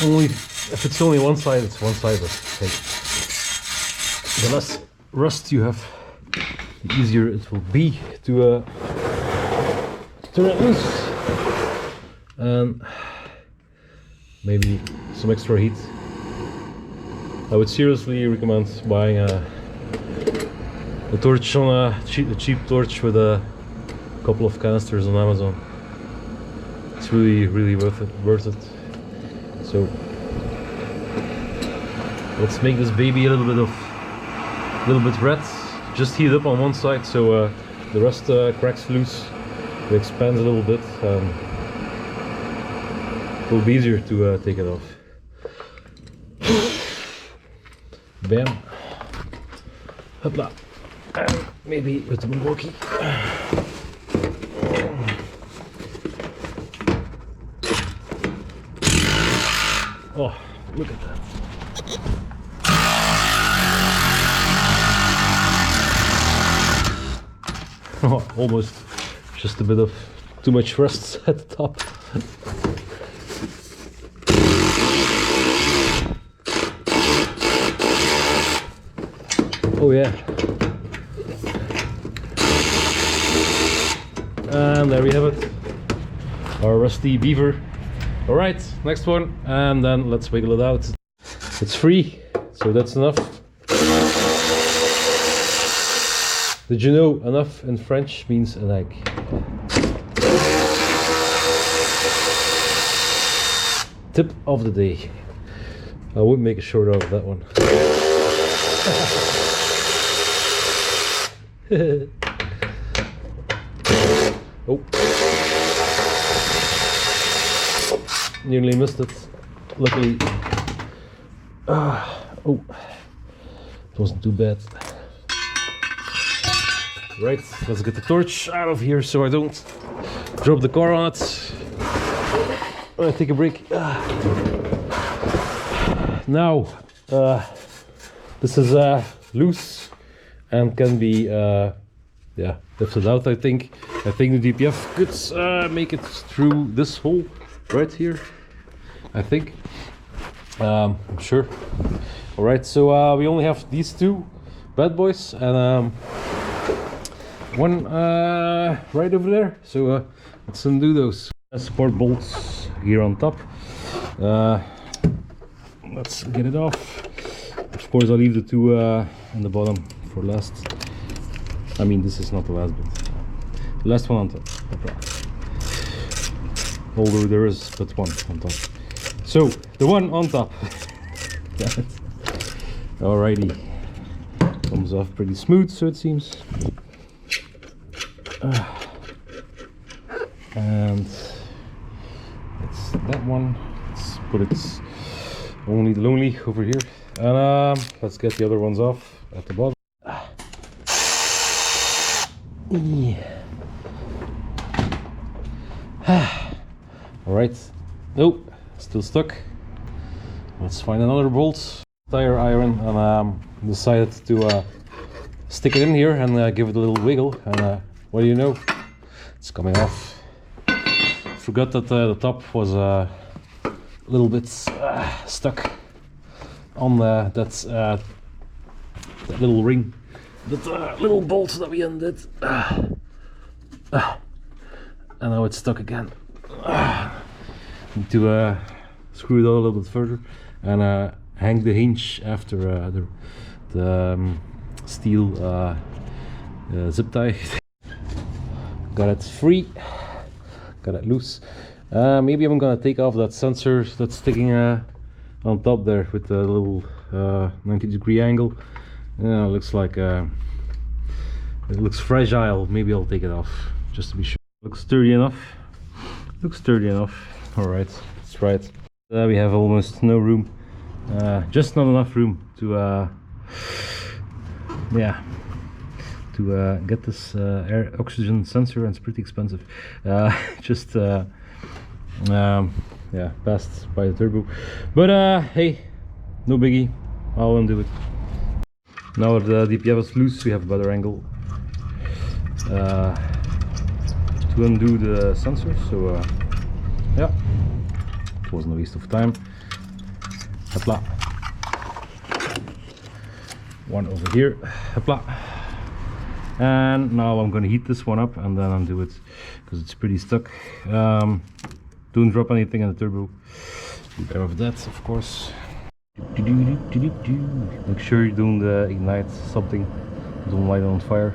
Only if it's only one side, it's one side. But hey, the less rust you have, the easier it will be to turn it loose. And maybe some extra heat. I would seriously recommend buying a torch on a cheap torch with a couple of canisters on Amazon. It's really worth it. So let's make this baby a little bit red. Just heat it up on one side so the rest cracks loose. It expands a little bit. It will be easier to take it off. Bam. Hopla. And maybe with the Milwaukee. Oh, look at that. Oh, almost just a bit of too much rust at the top. Oh yeah. And there we have it. Our rusty beaver. Alright, next one. And then let's wiggle it out. It's free, so that's enough. Did you know enough in French means an egg? Tip of the day. I would make a short out of that one. Oh, nearly missed it. Luckily, oh, it wasn't too bad. Right, let's get the torch out of here so I don't drop the car on it. I'm gonna take a break. Now, this is loose and can be yeah, lifted out. I think the DPF could make it through this hole right here. I think. I'm sure. All right, so we only have these two bad boys and one right over there. So let's undo those support bolts here on top. Let's get it off. Of course, I'll leave the two on the bottom for last. I mean, this is not the last bit. The last one on top. Although there is but one on top. So, the one on top. Alrighty. Comes off pretty smooth, so it seems. And it's that one. Let's put it lonely over here. And let's get the other ones off at the bottom. Alright, nope, still stuck. Let's find another bolt. Tire iron, and decided to stick it in here and give it a little wiggle. And what do you know? It's coming off. Forgot that the top was a little bit stuck on that little ring. That little bolt that we undid, and now it's stuck again. Need to screw it out a little bit further and hang the hinge after the steel zip tie. Got it free, got it loose. Maybe I'm gonna take off that sensor that's sticking on top there with the little 90-degree angle. Looks like it looks fragile. Maybe I'll take it off just to be sure. Looks sturdy enough. Looks sturdy enough. All right, let's try it. We have almost no room, just not enough room to get this air oxygen sensor, and it's pretty expensive. Just passed by the turbo, but hey, no biggie. I'll undo it. Now the DPF is loose, we have a better angle to undo the sensor. So yeah, it wasn't a waste of time. Hopla. One over here. Hopla. And now I'm gonna heat this one up and then undo it because it's pretty stuck. Don't drop anything in the turbo. Beware of that, of course. Make sure you don't ignite something. Don't light it on fire.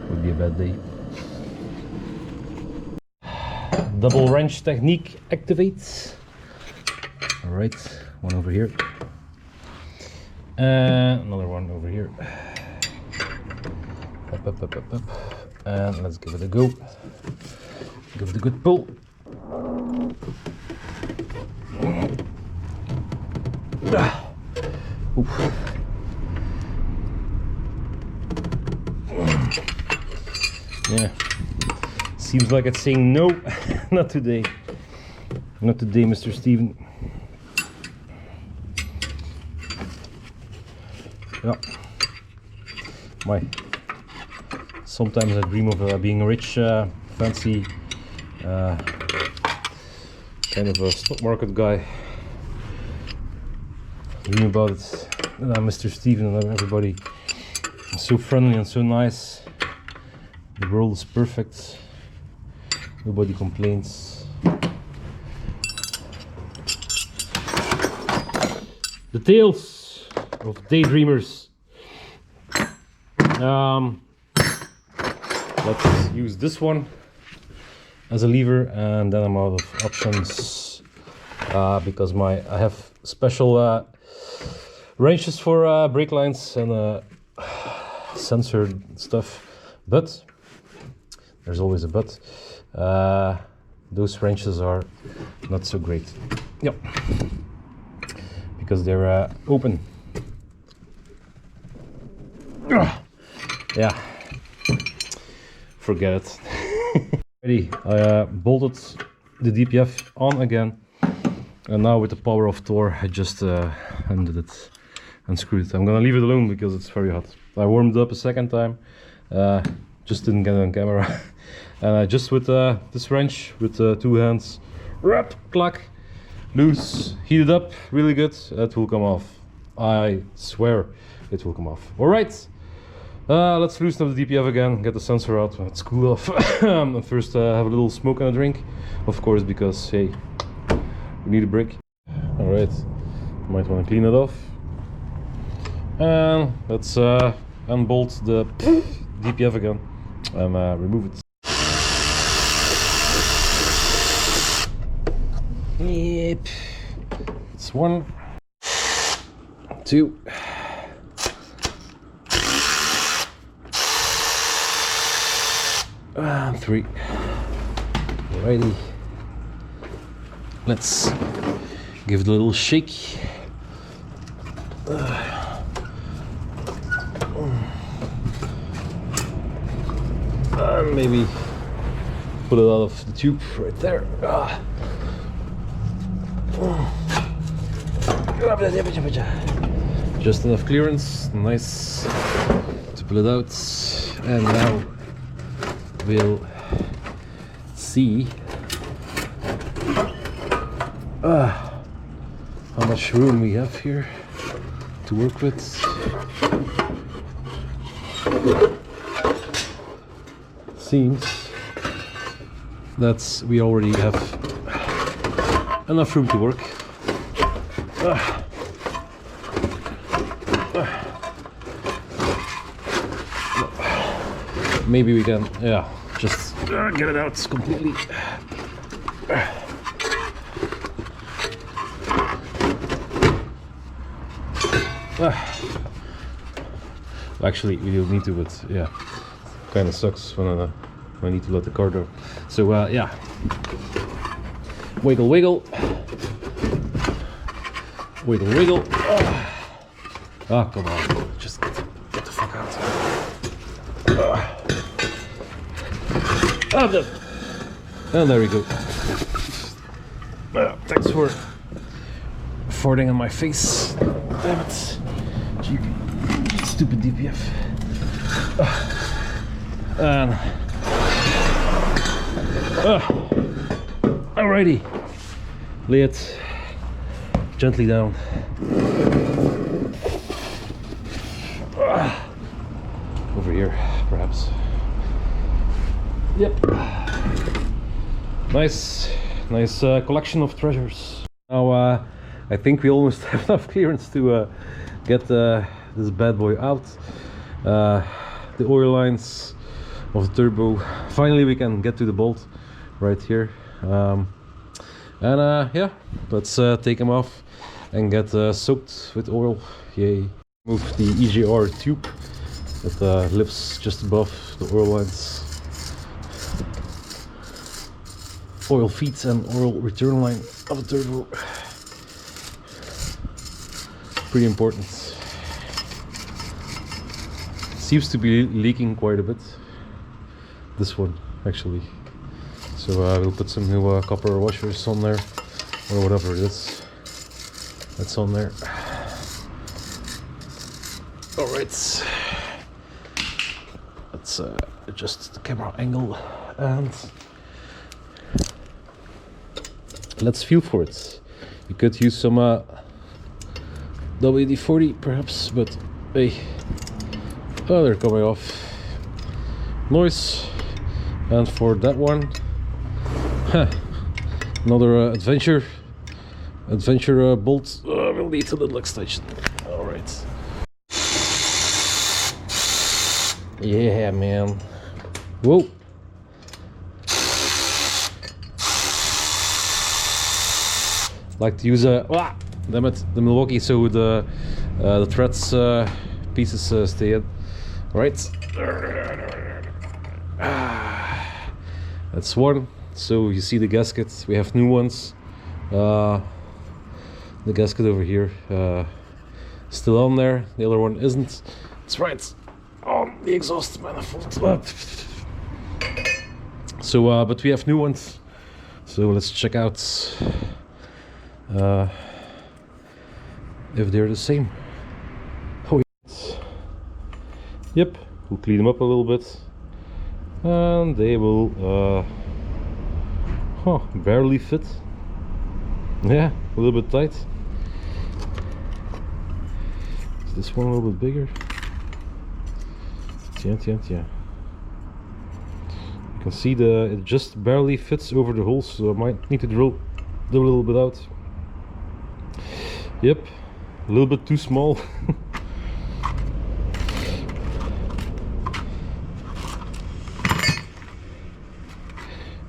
Would be a bad day. Double wrench technique activates. All right, one over here. And another one over here. Up. And let's give it a go. Give it a good pull. Yeah, seems like it's saying no. Not today. Not today, Mr. Steven. Yeah. Sometimes I dream of being rich, fancy, kind of a stock market guy. Dream about it. Mr. Steven and everybody is so friendly and so nice. The world is perfect. Nobody complains. The tales of daydreamers. Let's use this one as a lever, and then I'm out of options because I have special wrenches for brake lines and sensor stuff, but there's always a but. Those wrenches are not so great. Yep, because they're open. Yeah, forget it. Ready, I bolted the DPF on again, and now with the power of Thor I just undid it and screwed it. I'm gonna leave it alone because it's very hot. I warmed it up a second time, just didn't get it on camera. And I just with this wrench with 2 hands, wrap, clack, loose, heat it up really good. It will come off. I swear it will come off. All right. Let's loosen up the DPF again, get the sensor out, let's cool off. First have a little smoke and a drink, of course, because hey, we need a break. Alright, might want to clean it off. And let's unbolt the DPF again and remove it. Yep, it's 1, 2. And 3. Alrighty. Let's give it a little shake. And maybe pull it out of the tube right there. Just enough clearance, nice to pull it out. And now we'll see how much room we have here to work with. Seems that we already have enough room to work. maybe we can, yeah, just get it out completely. Actually, we don't need to, but yeah, kind of sucks when I need to let the car go. So yeah, wiggle, wiggle, wiggle, wiggle. Ah, come on, just get the fuck out. And there we go. Thanks for farting in my face. Damn it. Stupid DPF. And alrighty. Lay it gently down. Over here, perhaps. Yep. Nice collection of treasures. Now I think we almost have enough clearance to get this bad boy out. The oil lines of the turbo. Finally we can get to the bolt right here. Yeah, let's take them off and get soaked with oil. Yay. Move the EGR tube that lives just above the oil lines. Oil feeds and oil return line of the turbo. Pretty important. Seems to be leaking quite a bit. This one actually. So we'll put some new copper washers on there, or whatever it is that's on there. Alright. Let's adjust the camera angle and let's feel for it. You could use some WD-40 perhaps, but hey, oh, they're coming off. Noise. And for that one, another adventure bolt. We'll need a little extension. All right. Yeah, man. Whoa. Like to use damn it, the Milwaukee, so the threads pieces stay in. Right. That's one. So you see the gasket. We have new ones. The gasket over here still on there. The other one isn't. That's right. On the exhaust manifold. So, but we have new ones. So let's check out if they're the same. Oh, yes. Yep. We'll clean them up a little bit, and they will barely fit. Yeah, a little bit tight. Is this one a little bit bigger? Yeah. You can see it just barely fits over the holes, so I might need to drill a little bit out. Yep, a little bit too small.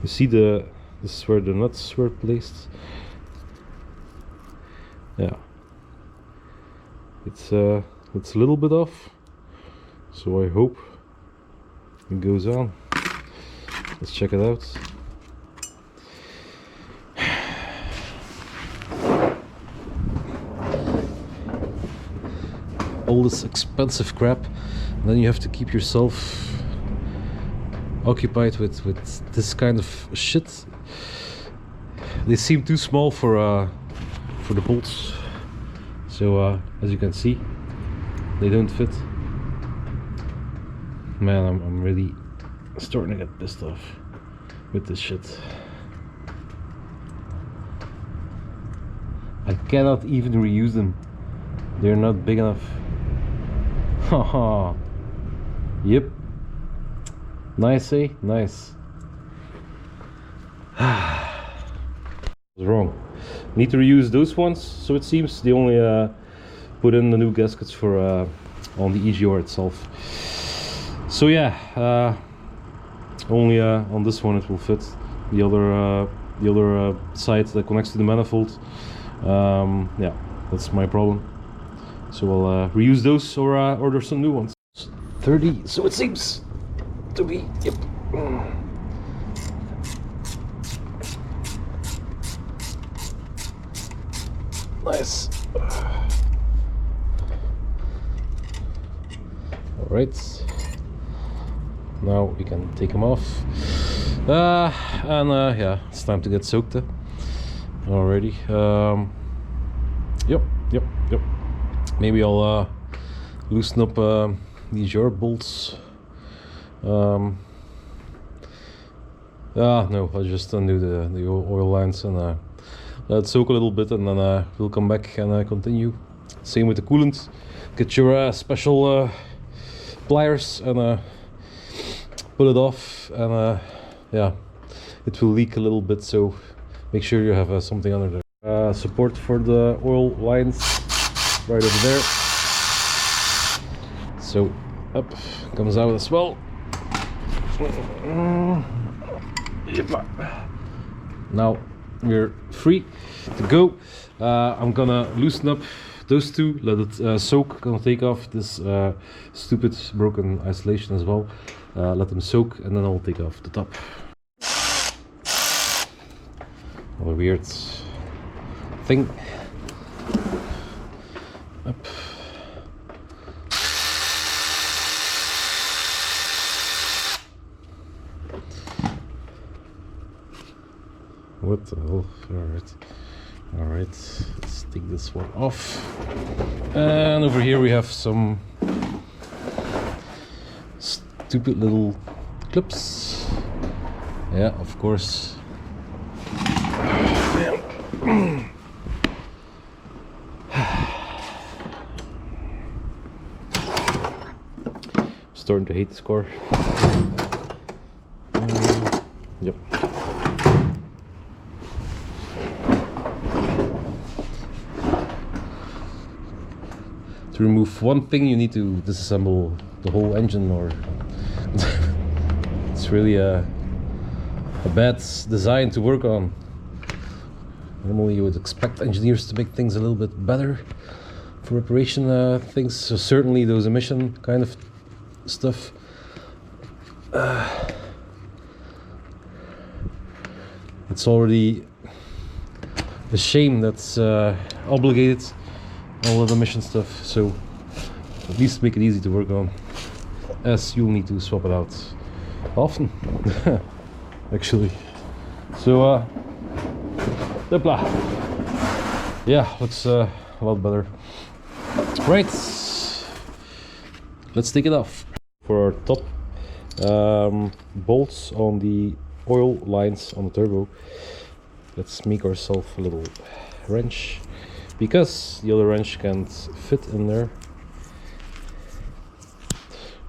You see this is where the nuts were placed. Yeah, it's a little bit off, so I hope it goes on. Let's check it out. All this expensive crap, and then you have to keep yourself occupied with this kind of shit. They seem too small for the bolts, so as you can see, they don't fit. Man, I'm really starting to get pissed off with this shit. I cannot even reuse them. They're not big enough. Haha. Yep. Nice, eh? Nice. Was wrong. Need to reuse those ones, so it seems. They only put in the new gaskets for on the EGR itself. So yeah, Only on this one it will fit. The other side that connects to the manifold, yeah, that's my problem. So I'll reuse those or order some new ones. 30, so it seems to be. Yep. Nice. All right. Now we can take them off. Yeah, it's time to get soaked already. Yep. Maybe I'll loosen up the EGR bolts. No, I'll just undo the oil lines and let it soak a little bit, and then we'll come back and continue. Same with the coolant. Get your special pliers and pull it off, and yeah, it will leak a little bit, so make sure you have something under there. Support for the oil lines right over there. So up comes out as well. Now we're free to go. I'm gonna loosen up those two, let it soak. Gonna take off this stupid broken isolation as well. Let them soak, and then I'll take off the top. All a weird thing. Up. What the hell? Alright, let's take this one off. And over here we have some stupid little clips. Yeah, of course. Starting to hate this car. Yep. To remove one thing, you need to disassemble the whole engine, or it's really a bad design to work on. Normally you would expect engineers to make things a little bit better for reparation things, so certainly those emission kind of stuff. It's already a shame that's obligated, all of the emission stuff, so at least make it easy to work on, as you'll need to swap it out often. Actually, so yeah, looks a lot better. Right, let's take it off. For our top bolts on the oil lines on the turbo, let's make ourselves a little wrench, because the other wrench can't fit in there.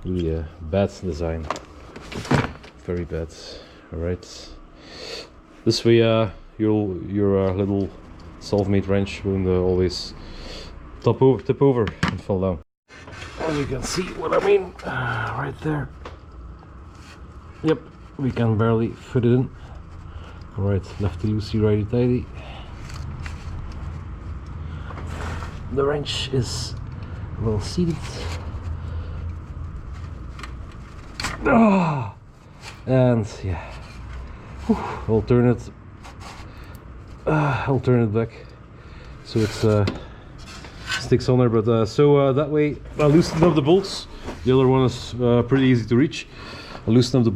Really a bad design, very bad. All right, this way your little self-made wrench won't always tip over and fall down. As you can see what I mean, right there. Yep, we can barely fit it in. All right, lefty loosey, righty tighty. The wrench is well seated. And yeah, I'll turn it back so it sticks on there. But so that way I loosened up the bolts. The other one is pretty easy to reach. I loosened up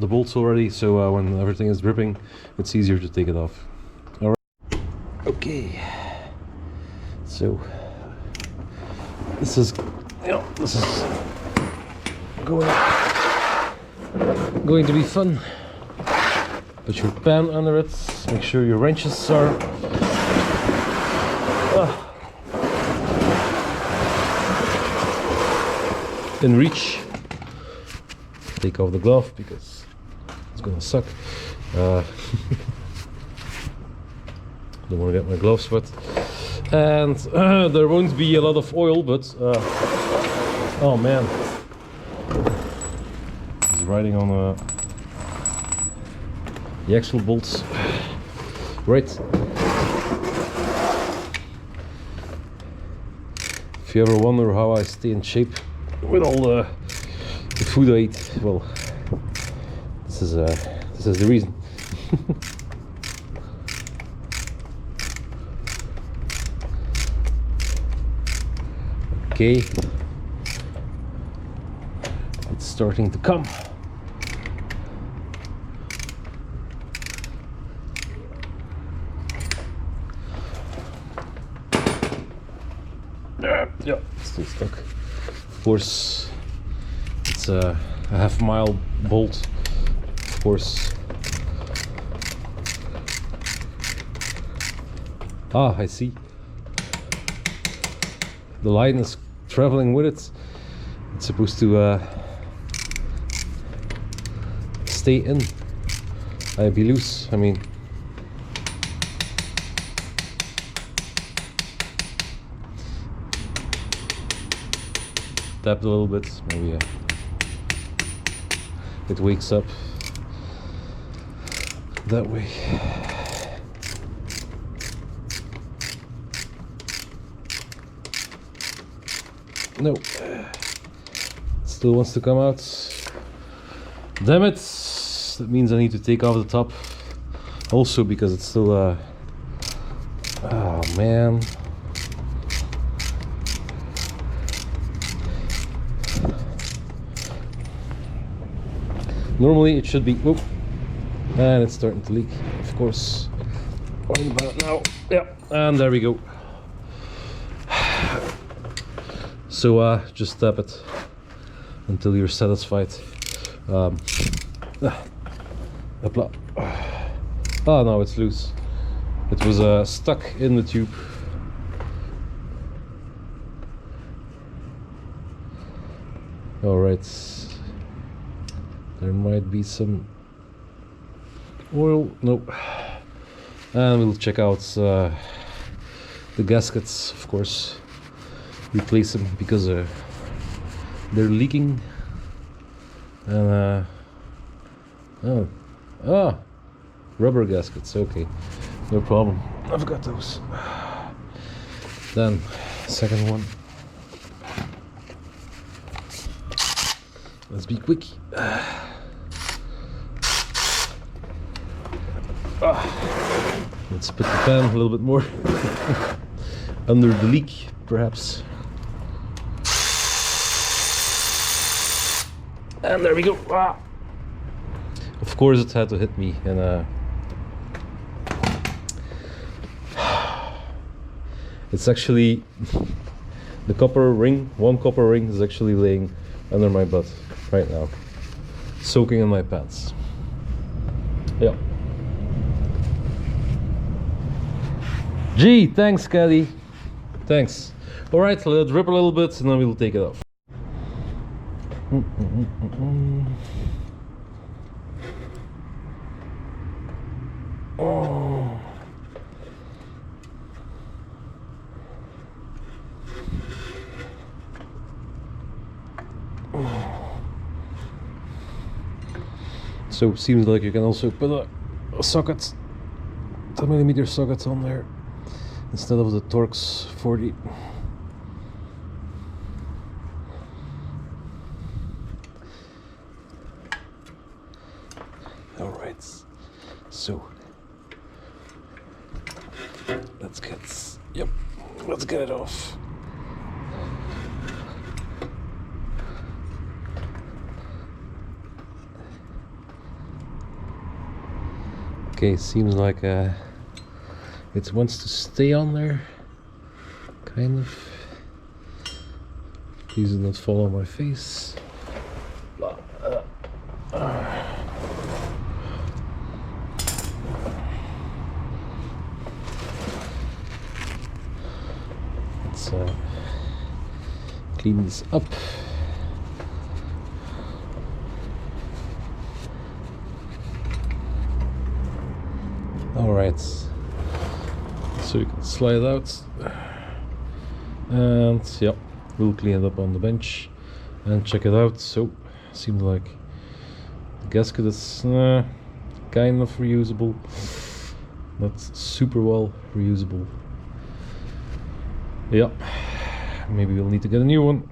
the bolts already, so when everything is dripping, it's easier to take it off. All right. Okay. So this is going to be fun. Put your pan under it. Make sure your wrenches are in reach. Take off the glove because it's gonna suck. Don't want to get my gloves wet. And there won't be a lot of oil, but oh man, he's riding on a the actual bolts. Right. If you ever wonder how I stay in shape with all the food I eat, well, this is the reason. Okay, it's starting to come. Yeah, still stuck. Of course, it's a half-mile bolt. Of course. Ah, I see. The line is traveling with it. It's supposed to stay in. I'd be loose. I mean, tap a little bit, maybe it wakes up that way. No, still wants to come out. Damn it! That means I need to take off the top also, because it's still oh man. Normally it should be, whoop, and it's starting to leak, of course. Worrying about it now. Yeah, and there we go. So just tap it until you're satisfied. Hopla. Oh no, it's loose. It was stuck in the tube. All right. There might be some oil. Nope. And we'll check out the gaskets, of course. Replace them because they're leaking. And rubber gaskets. Okay, no problem. I've got those. Then second one. Let's be quick. Let's put the pan a little bit more under the leak, perhaps. And there we go. Of course it had to hit me, and it's actually the copper ring. One copper ring is actually laying under my butt right now, soaking in my pants. Yeah. Gee, thanks, Caddy. Thanks. All right, let it drip a little bit, and then we'll take it off. Oh. So seems like you can also put a socket, 10mm socket on there instead of the Torx 40. All right, so let's get it off. Okay, seems like it wants to stay on there, kind of. Please do not fall on my face. Let's clean this up. All right, so you can slide out, and yeah, we'll clean it up on the bench and check it out. So seems like the gasket is kind kind of reusable, not super well reusable. Yeah, maybe we'll need to get a new one.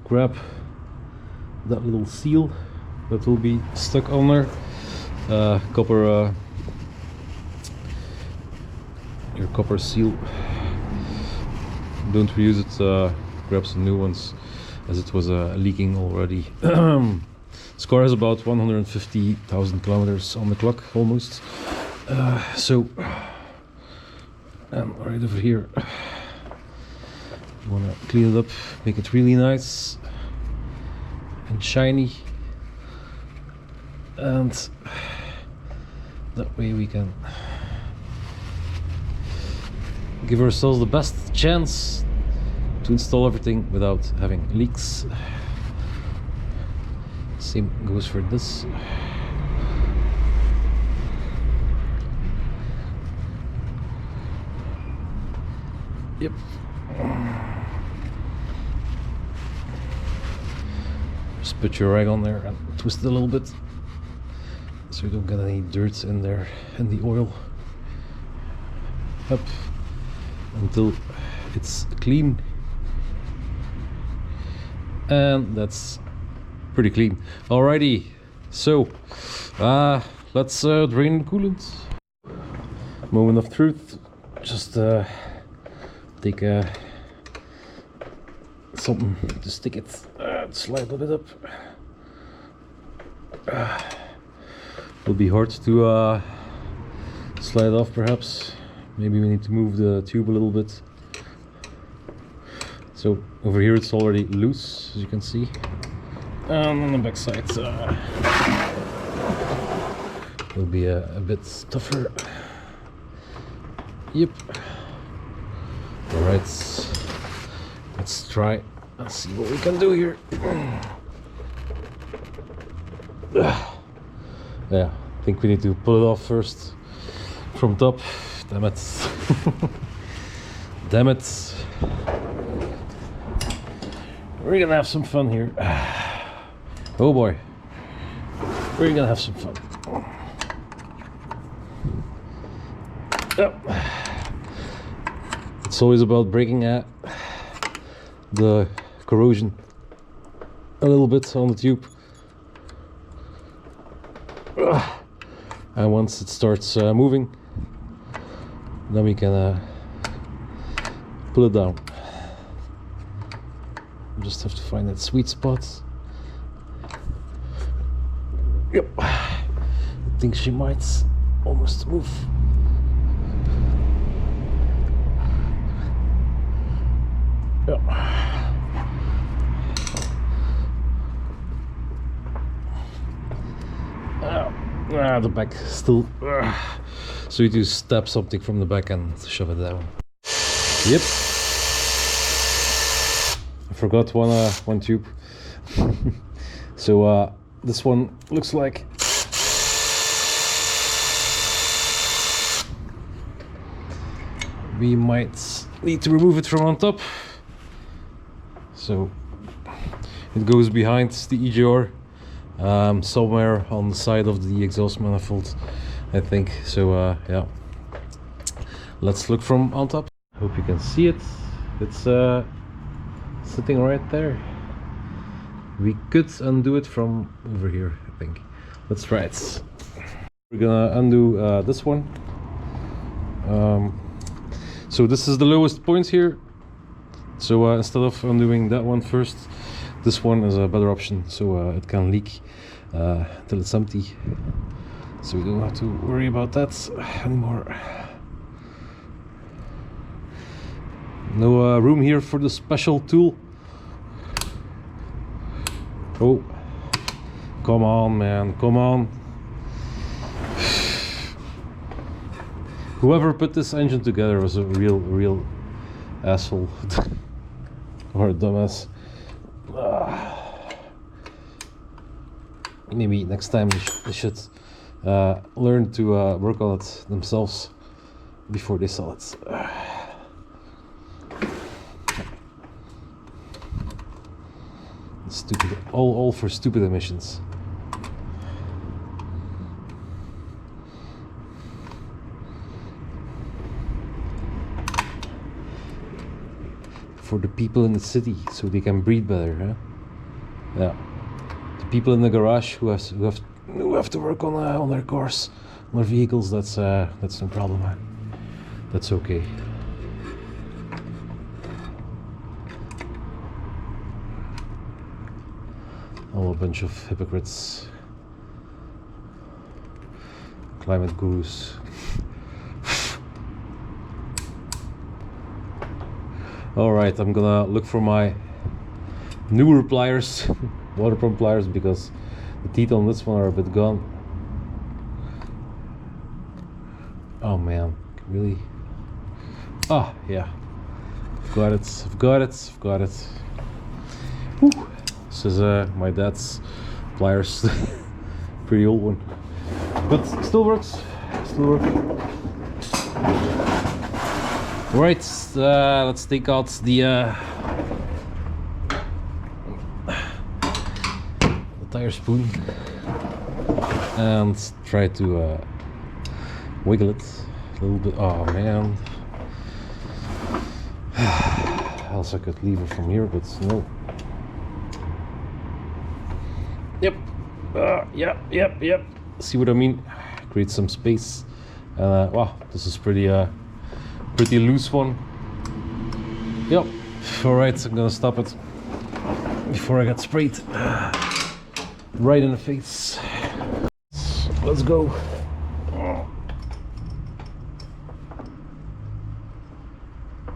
Grab that little seal that will be stuck on there. Copper, your copper seal. Don't reuse it, grab some new ones, as it was leaking already. This car has about 150,000 kilometers on the clock, almost. So, and right over here, you want to clean it up, make it really nice and shiny, and that way we can give ourselves the best chance to install everything without having leaks. Same goes for this. Yep. Just put your rag on there and twist it a little bit so you don't get any dirt in there and the oil. Up until it's clean, and that's pretty clean. Alrighty, so let's drain the coolant. Moment of truth. Just take something to stick it, slide a bit up. It'll be hard to slide off, perhaps. Maybe we need to move the tube a little bit. So over here it's already loose, as you can see. And on the back side will be a bit tougher. Yep. Alright, let's try and see what we can do here. Yeah, I think we need to pull it off first from top. Damn it. Damn it. We're gonna have some fun here. Oh boy. We're gonna have some fun. Yep. It's always about breaking the corrosion a little bit on the tube. And once it starts moving, then we can pull it down. Just have to find that sweet spot. Yep. I think she might almost move. Yep. The back still. So you do stab something from the back and shove it down. Yep. I forgot one tube. So this one looks like we might need to remove it from on top. So it goes behind the EGR, somewhere on the side of the exhaust manifold, I think. So yeah, let's look from on top. Hope you can see it. It's sitting right there. We could undo it from over here, I think. Let's try it. We're gonna undo this one. So this is the lowest point here. So instead of undoing that one first, this one is a better option. So it can leak till it's empty. So we don't have to worry about that anymore. No room here for the special tool. Oh, come on, man, come on. Whoever put this engine together was a real asshole. Or a dumbass. Maybe next time they should learn to work on it themselves before they sell it. Stupid, all for stupid emissions. for the people in the city so they can breathe better, huh? Yeah. The people in the garage who have to work on their cars, on their vehicles, that's no problem, man. That's okay. All a bunch of hypocrites, climate gurus. Alright, I'm gonna look for my newer pliers, water pump pliers, because the teeth on this one are a bit gone. Oh man, really? Ah, yeah. I've got it. Whew. This is my dad's pliers. Pretty old one. But still works. Right, let's take out the tire spoon and try to wiggle it a little bit. Oh man. Else I could leave it from here, but no. Yep. See what I mean? Create some space. Wow, this is pretty loose one. Yep. Alright, I'm gonna stop it before I get sprayed right in the face. Let's go.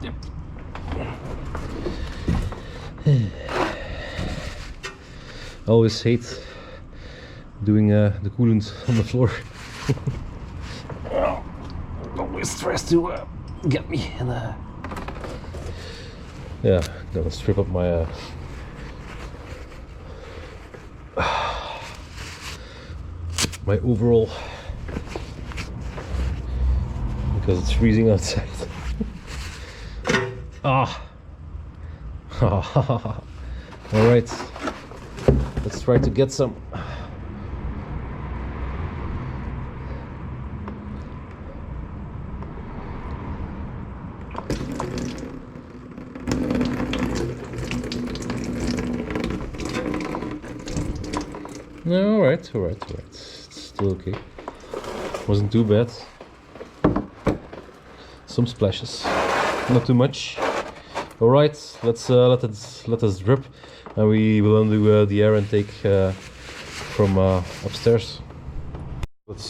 Yep. I always hate doing the coolant on the floor. Always tries to get me in the... Yeah, gonna strip up my my overall because it's freezing outside. Alright, let's try to get some. No, alright. It's still okay. Wasn't too bad. Some splashes, not too much. Alright, let's let us drip, and we will undo the air intake from upstairs. Let's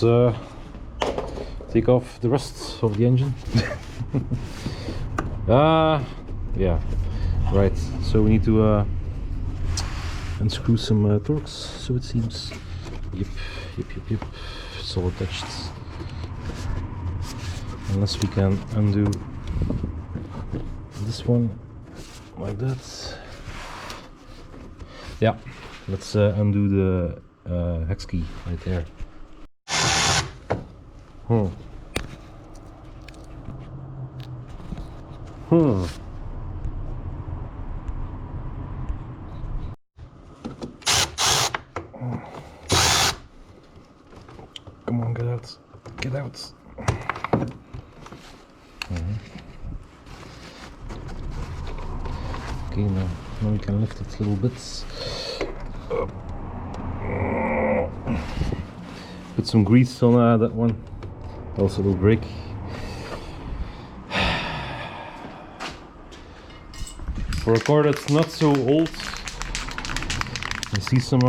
take off the rest of the engine. Yeah, right. So we need to unscrew some torques, so it seems. Yep. It's all attached. Unless we can undo this one like that. Yeah, let's undo the hex key right there. Come on, get out. Okay, now we can lift it a little bit. Put some grease on that one, also will break. For a car that's not so old, I see some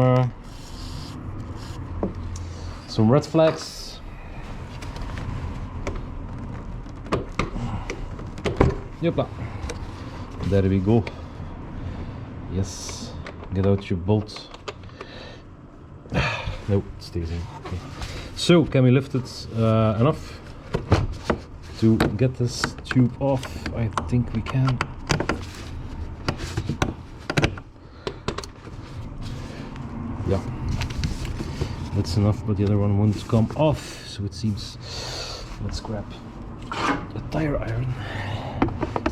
red flags. Yep, there we go. Yes, get out your bolt. No, it stays in. Okay. So, can we lift it enough to get this tube off? I think we can. Yeah, that's enough, but the other one won't come off, so it seems. Let's grab a tire iron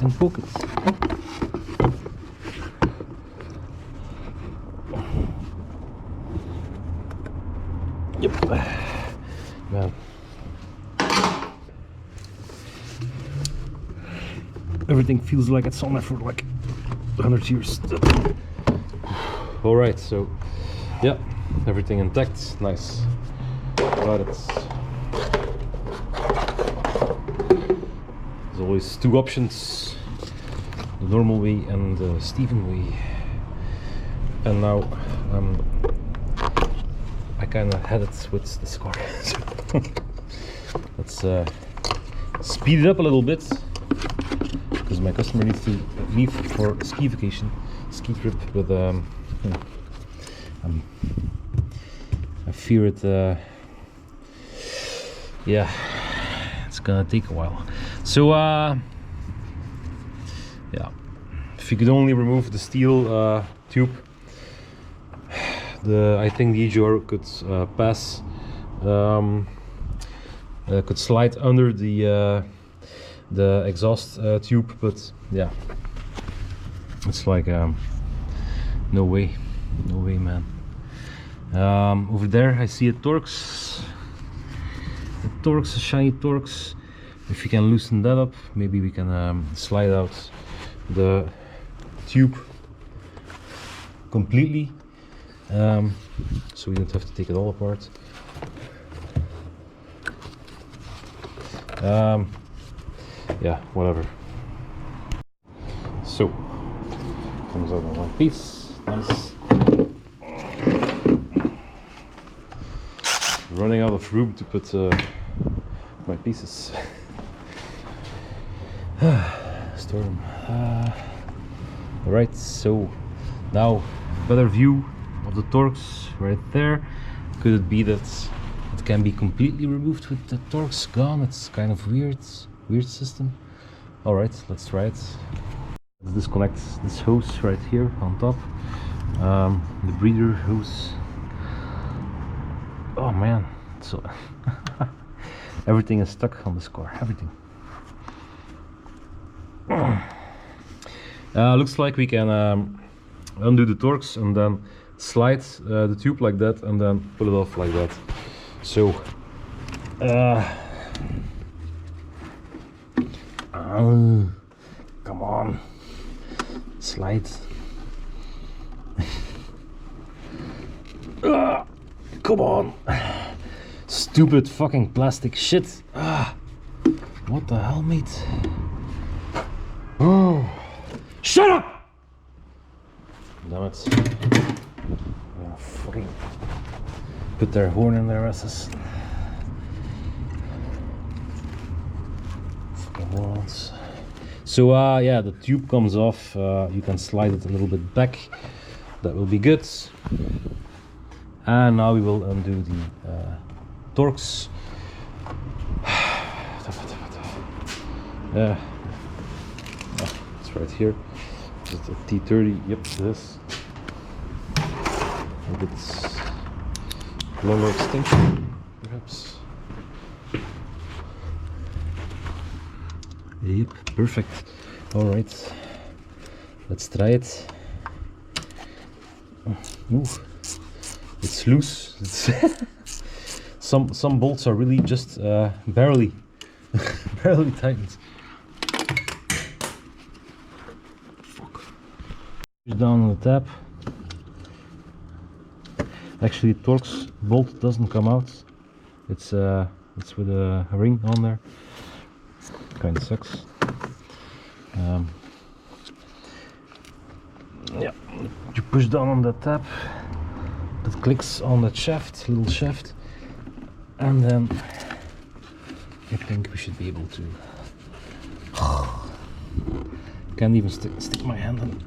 and poke it. Yep, man. Everything feels like it's on there for like 100 years. All right, so yeah, everything intact, nice. Got it. There's always two options, the normal way and the Steven way. And now I kind of had it with this car. Let's speed it up a little bit, because my customer needs to leave for ski vacation, ski trip. But I fear it. Yeah, it's gonna take a while. So yeah, if you could only remove the steel tube, I think the EGR could pass, could slide under the exhaust tube, but yeah, it's like no way, man. Over there I see a Torx. A shiny Torx. If you can loosen that up, maybe we can slide out the tube completely, so we don't have to take it all apart. Yeah, whatever. So comes out in one piece. Nice. Running out of room to put my pieces. Store them. Alright, so now better view of the Torx right there. Could it be that it can be completely removed with the Torx gone? It's kind of weird system. Alright, let's try it. Let's disconnect this hose right here on top. The breather hose. Oh man, so everything is stuck on this car, everything. Looks like we can undo the Torx and then slide the tube like that and then pull it off like that. So come on, slide. Come on, stupid fucking plastic shit. What the hell, mate? Oh, shut up! Damn it. Oh, fucking put their horn in their asses. Fucking morons. So yeah, the tube comes off. You can slide it a little bit back. That will be good. And now we will undo the Torx. Yeah, it's right here. It's a T30. Yep, this. A bit longer extension, perhaps. Yep, perfect. All right, let's try it. Ooh. It's loose. It's some bolts are really just barely tightened. Fuck. Push down on the tab. Actually, Torx bolt doesn't come out. It's with a ring on there. Kind of sucks. Yeah, you push down on that tab. That clicks on that shaft, little shaft, and then I think we should be able to. Can't even stick my hand on.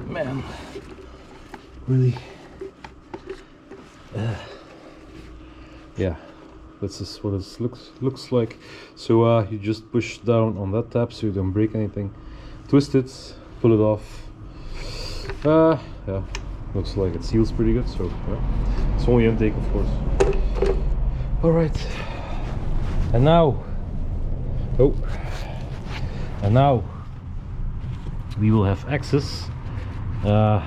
Man, really. Yeah, this is what it looks like. So you just push down on that tab so you don't break anything. Twist it. Pull it off. Yeah, looks like it seals pretty good. So yeah. It's only intake, of course. All right, and now, and now we will have access to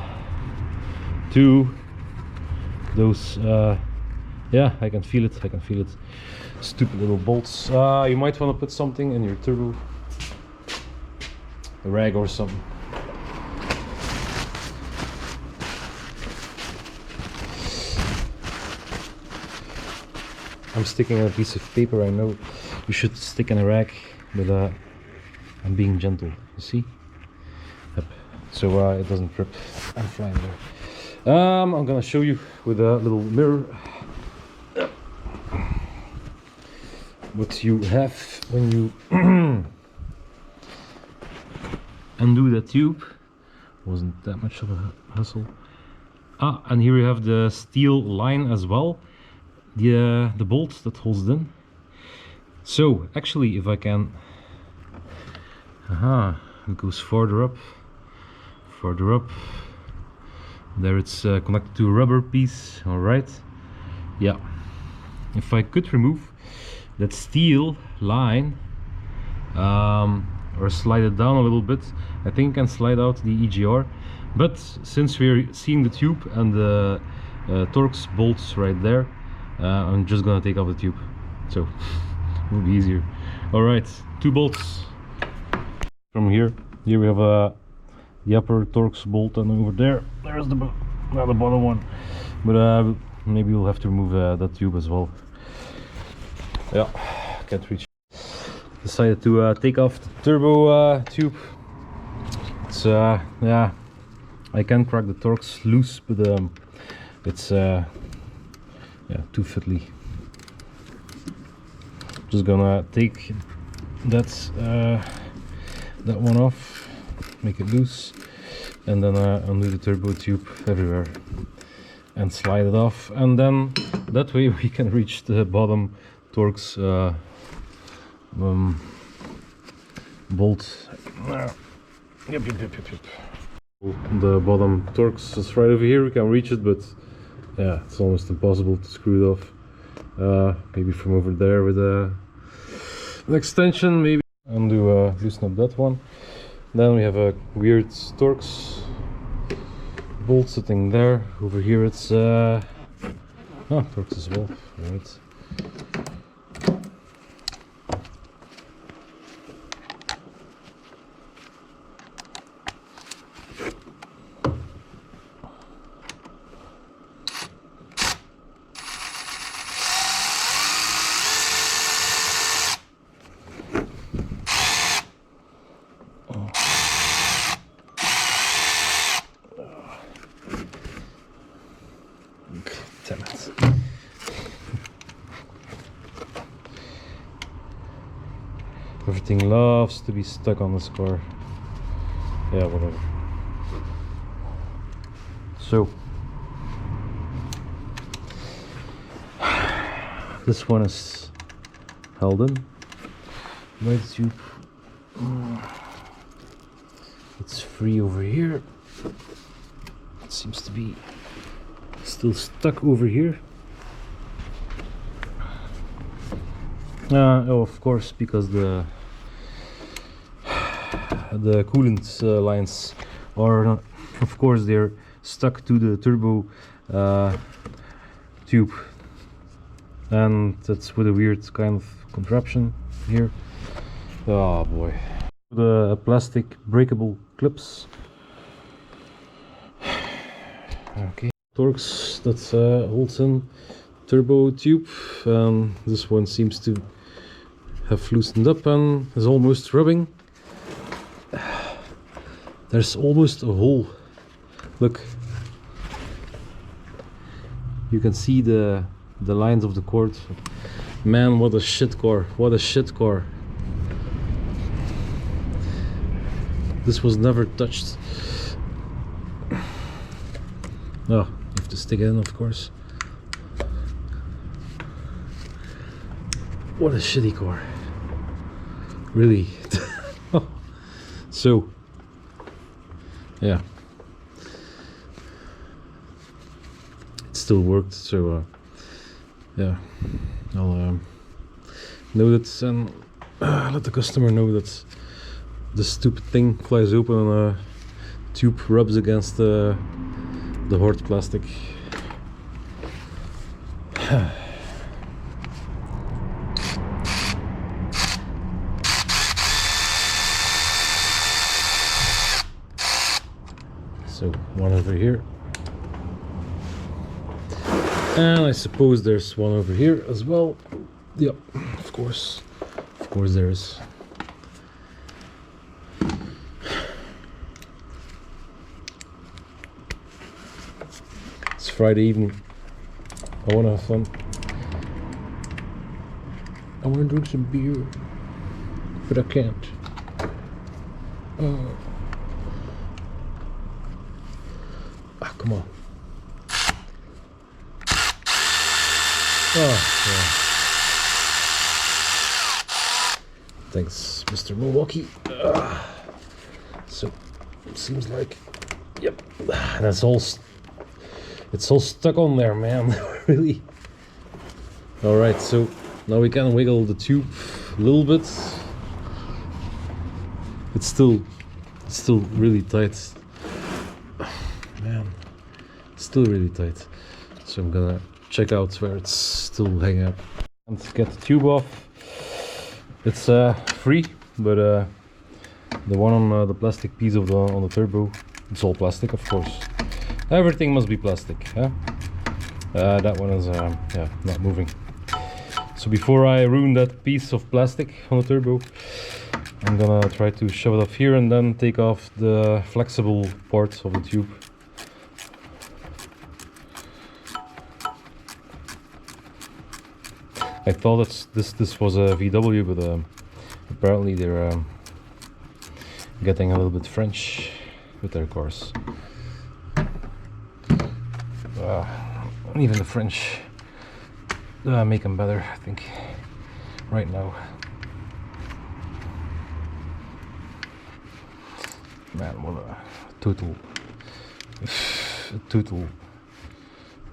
those Yeah, I can feel it, I can feel it. Stupid little bolts. You might want to put something in your turbo, a rag or something. I'm sticking on a piece of paper. I know you should stick in a rag, but I'm being gentle, you see? Yep. So it doesn't rip. I'm flying there. I'm gonna show you with a little mirror what you have when you undo the tube. Wasn't that much of a hassle. And here you have the steel line as well, the bolt that holds it in. So actually, if I can, it goes further up. There it's connected to a rubber piece. All right, yeah. If I could remove that steel line or slide it down a little bit, I think I can slide out the EGR. But since we're seeing the tube and the Torx bolts right there, I'm just gonna take off the tube, so it will be easier. All right, 2 bolts from here. Here we have the upper Torx bolt, and over there's the bottom one. But maybe we'll have to remove that tube as well. Yeah, can't reach. Decided to take off the turbo tube. It's yeah, I can crack the Torx loose, but it's yeah, too fiddly. Just gonna take that one off, make it loose, and then undo the turbo tube everywhere and slide it off, and then that way we can reach the bottom Torx bolt. Yep. The bottom Torx is right over here. We can reach it, but yeah, it's almost impossible to screw it off. Maybe from over there with an extension, maybe. Undo, loosen up that one. Then we have a weird Torx bolt sitting there. Over here it's Torx as well. Right. Damn it. Everything loves to be stuck on this car. Yeah, whatever. So this one is held in by the tube. It's free over here. It seems to be still stuck over here. Oh, of course, because the coolant lines are, of course, they're stuck to the turbo tube, and that's with a weird kind of contraption here. Oh boy. The plastic breakable clips. Okay. Torx that holds in turbo tube. This one seems to have loosened up and is almost rubbing. There's almost a hole. Look, you can see the lines of the cord. Man, what a shit car! What a shit car! This was never touched. Oh, you have to stick it in, of course. What a shitty car. Really. So, yeah. It still worked, so yeah. I'll note it and let the customer know that the stupid thing flies open and a tube rubs against the hard plastic. one over here, and I suppose there's one over here as well. Yep, of course there is. It's Friday evening. I want to have fun. I want to drink some beer, but I can't. Come on. Oh, yeah. Thanks, Mr. Milwaukee. So, it seems like, yep, that's all. It's all stuck on there, man. Really. All right, so now we can wiggle the tube a little bit. It's still really tight. Man, it's still really tight. So I'm gonna check out where it's still hanging up and get the tube off. It's free, but the one on the plastic piece of on the turbo, it's all plastic, of course. Everything must be plastic, huh? That one is yeah, not moving. So before I ruin that piece of plastic on the turbo, I'm gonna try to shove it off here and then take off the flexible part of the tube. I thought this was a VW, but apparently they're getting a little bit French with their cars. Even the French make them better, I think, right now. Man, what a total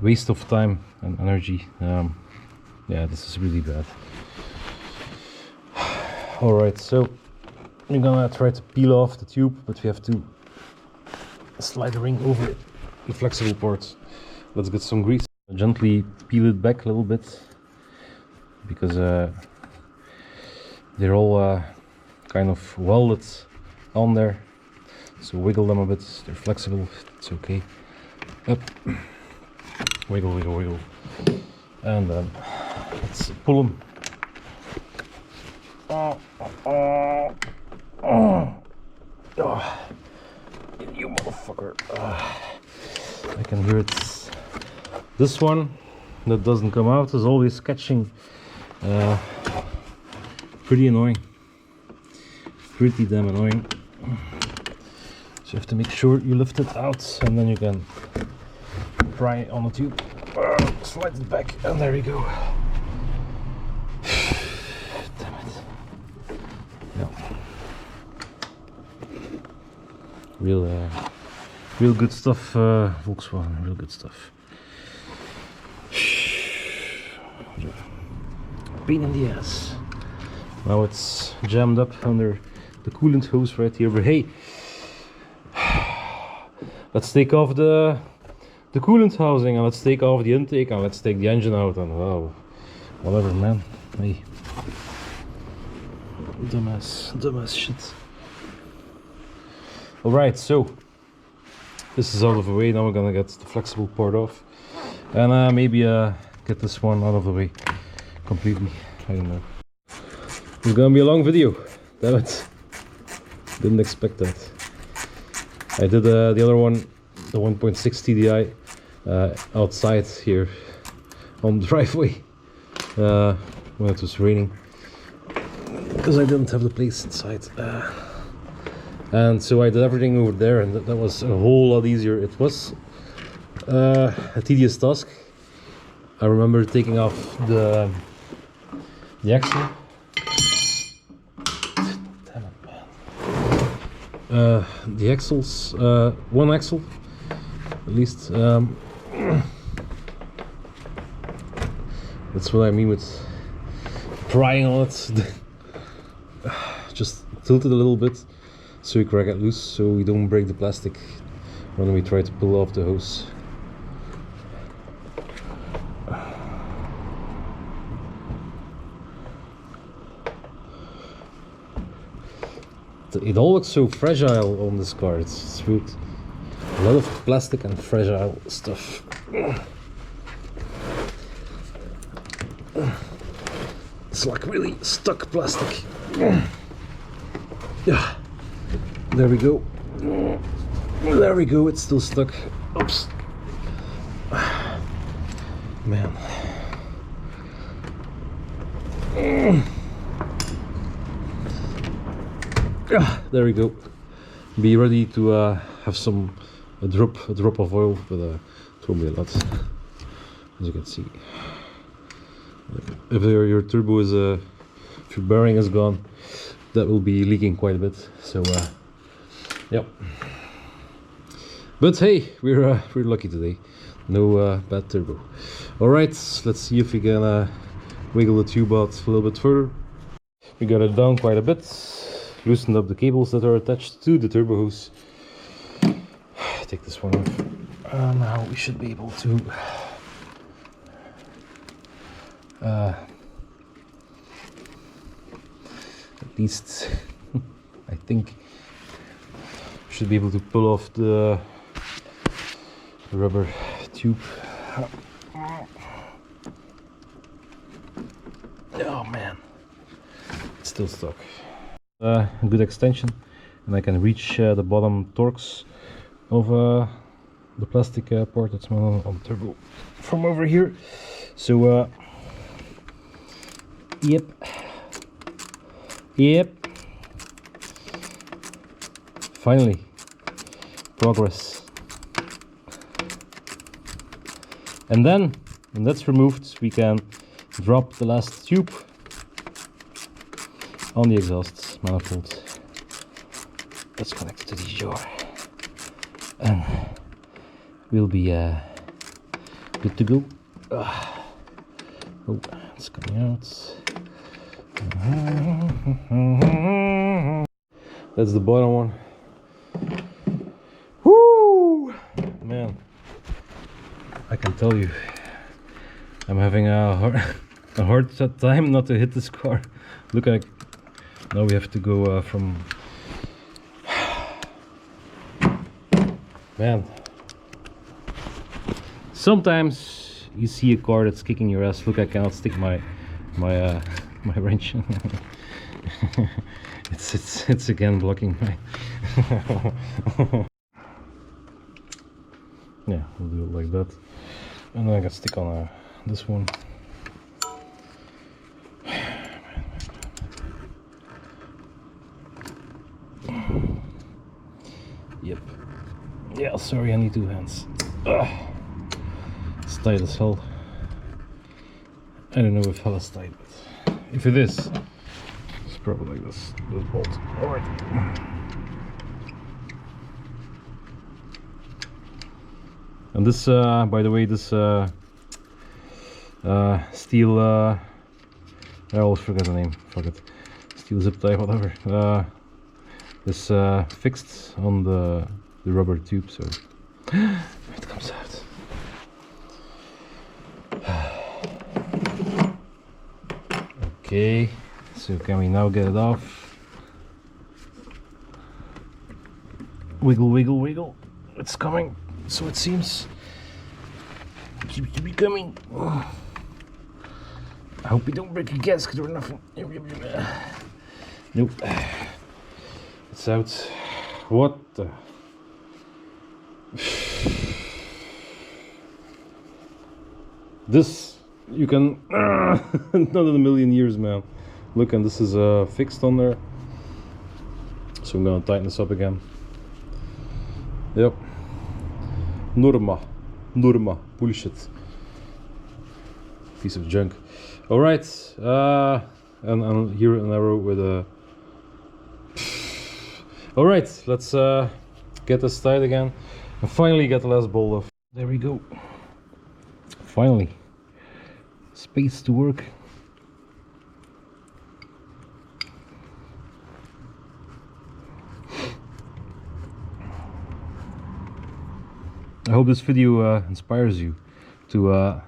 waste of time and energy. Yeah, this is really bad. Alright, so we're gonna try to peel off the tube, but we have to slide the ring over the flexible parts. Let's get some grease. Gently peel it back a little bit, because they're all kind of welded on there. So wiggle them a bit, they're flexible, it's okay. Up, wiggle, wiggle, wiggle. And then let's pull them. You motherfucker. I can hear it. This one that doesn't come out is always catching. Pretty annoying. Pretty damn annoying. So you have to make sure you lift it out, and then you can pry it on the tube. Slide it back, and there we go. Damn it. Yeah. Real good stuff, Volkswagen. Real good stuff. Pain in the ass. Now it's jammed up under the coolant hose right here. But hey, let's take off the coolant housing, and let's take off the intake, and let's take the engine out, and wow, whatever, man. Hey, dumbass shit. Alright, so this is out of the way. Now we're gonna get the flexible part off, and maybe get this one out of the way completely. I don't know. It's gonna be a long video. Damn it. Didn't expect that. I did the other one, the 1.6 TDI, outside here on the driveway when it was raining, because I didn't have the place inside. And so I did everything over there, and that was a whole lot easier. It was a tedious task. I remember taking off the axle. Damn it, man. The axles, one axle at least. That's what I mean with prying on it. Just tilt it a little bit so we crack it loose, so we don't break the plastic when we try to pull off the hose. It all looks so fragile on this car. It's weird. A lot of plastic and fragile stuff. It's like really stuck plastic. Yeah, there we go. There we go, it's still stuck. Oops. Man. There we go. Be ready to have a drop of oil, but it won't be a lot, as you can see. If your turbo is if your bearing is gone, that will be leaking quite a bit. So yep. But hey, we're lucky today. No bad turbo. All right, let's see if we can wiggle the tube out a little bit further. We got it down quite a bit. Loosened up the cables that are attached to the turbo hose. Take this one off. Now we should be able to at least I think we should be able to pull off the rubber tube. Oh man, it's still stuck. A good extension, and I can reach the bottom torques of the plastic part that's mounted on the turbo from over here. So yep, finally progress. And then when that's removed, we can drop the last tube on the exhaust manifold that's connected to the EGR, and we'll be good to go. Oh, it's coming out. That's the bottom one. Woo! Man, I can tell you, I'm having a hard time not to hit this car. Look at, now we have to go from, man, sometimes you see a car that's kicking your ass. Look, I cannot stick my wrench. it's again blocking my yeah, we'll do it like that, and then I can stick on this one. Yep. Yeah, sorry, I need two hands. Ugh. It's tight as hell. I don't know if hell is tight, but if it is, it's probably like this bolt. Alright. And this, by the way, this steel, I always forget the name, fuck it. Steel zip tie, whatever. This fixed on the rubber tube, so it comes out. Okay, so can we now get it off? Wiggle, wiggle, wiggle. It's coming, so it seems. Keeps to be coming. I hope we don't break a gasket or nothing. Nope. It's out. What the? This you can not in a million years, man. Look, and this is fixed on there, so I'm gonna tighten this up again. Yep, norma bullshit, piece of junk. All right, and here an arrow with a. All right, let's get this tight again and finally get the last bolt off. There we go. Finally, space to work. I hope this video inspires you to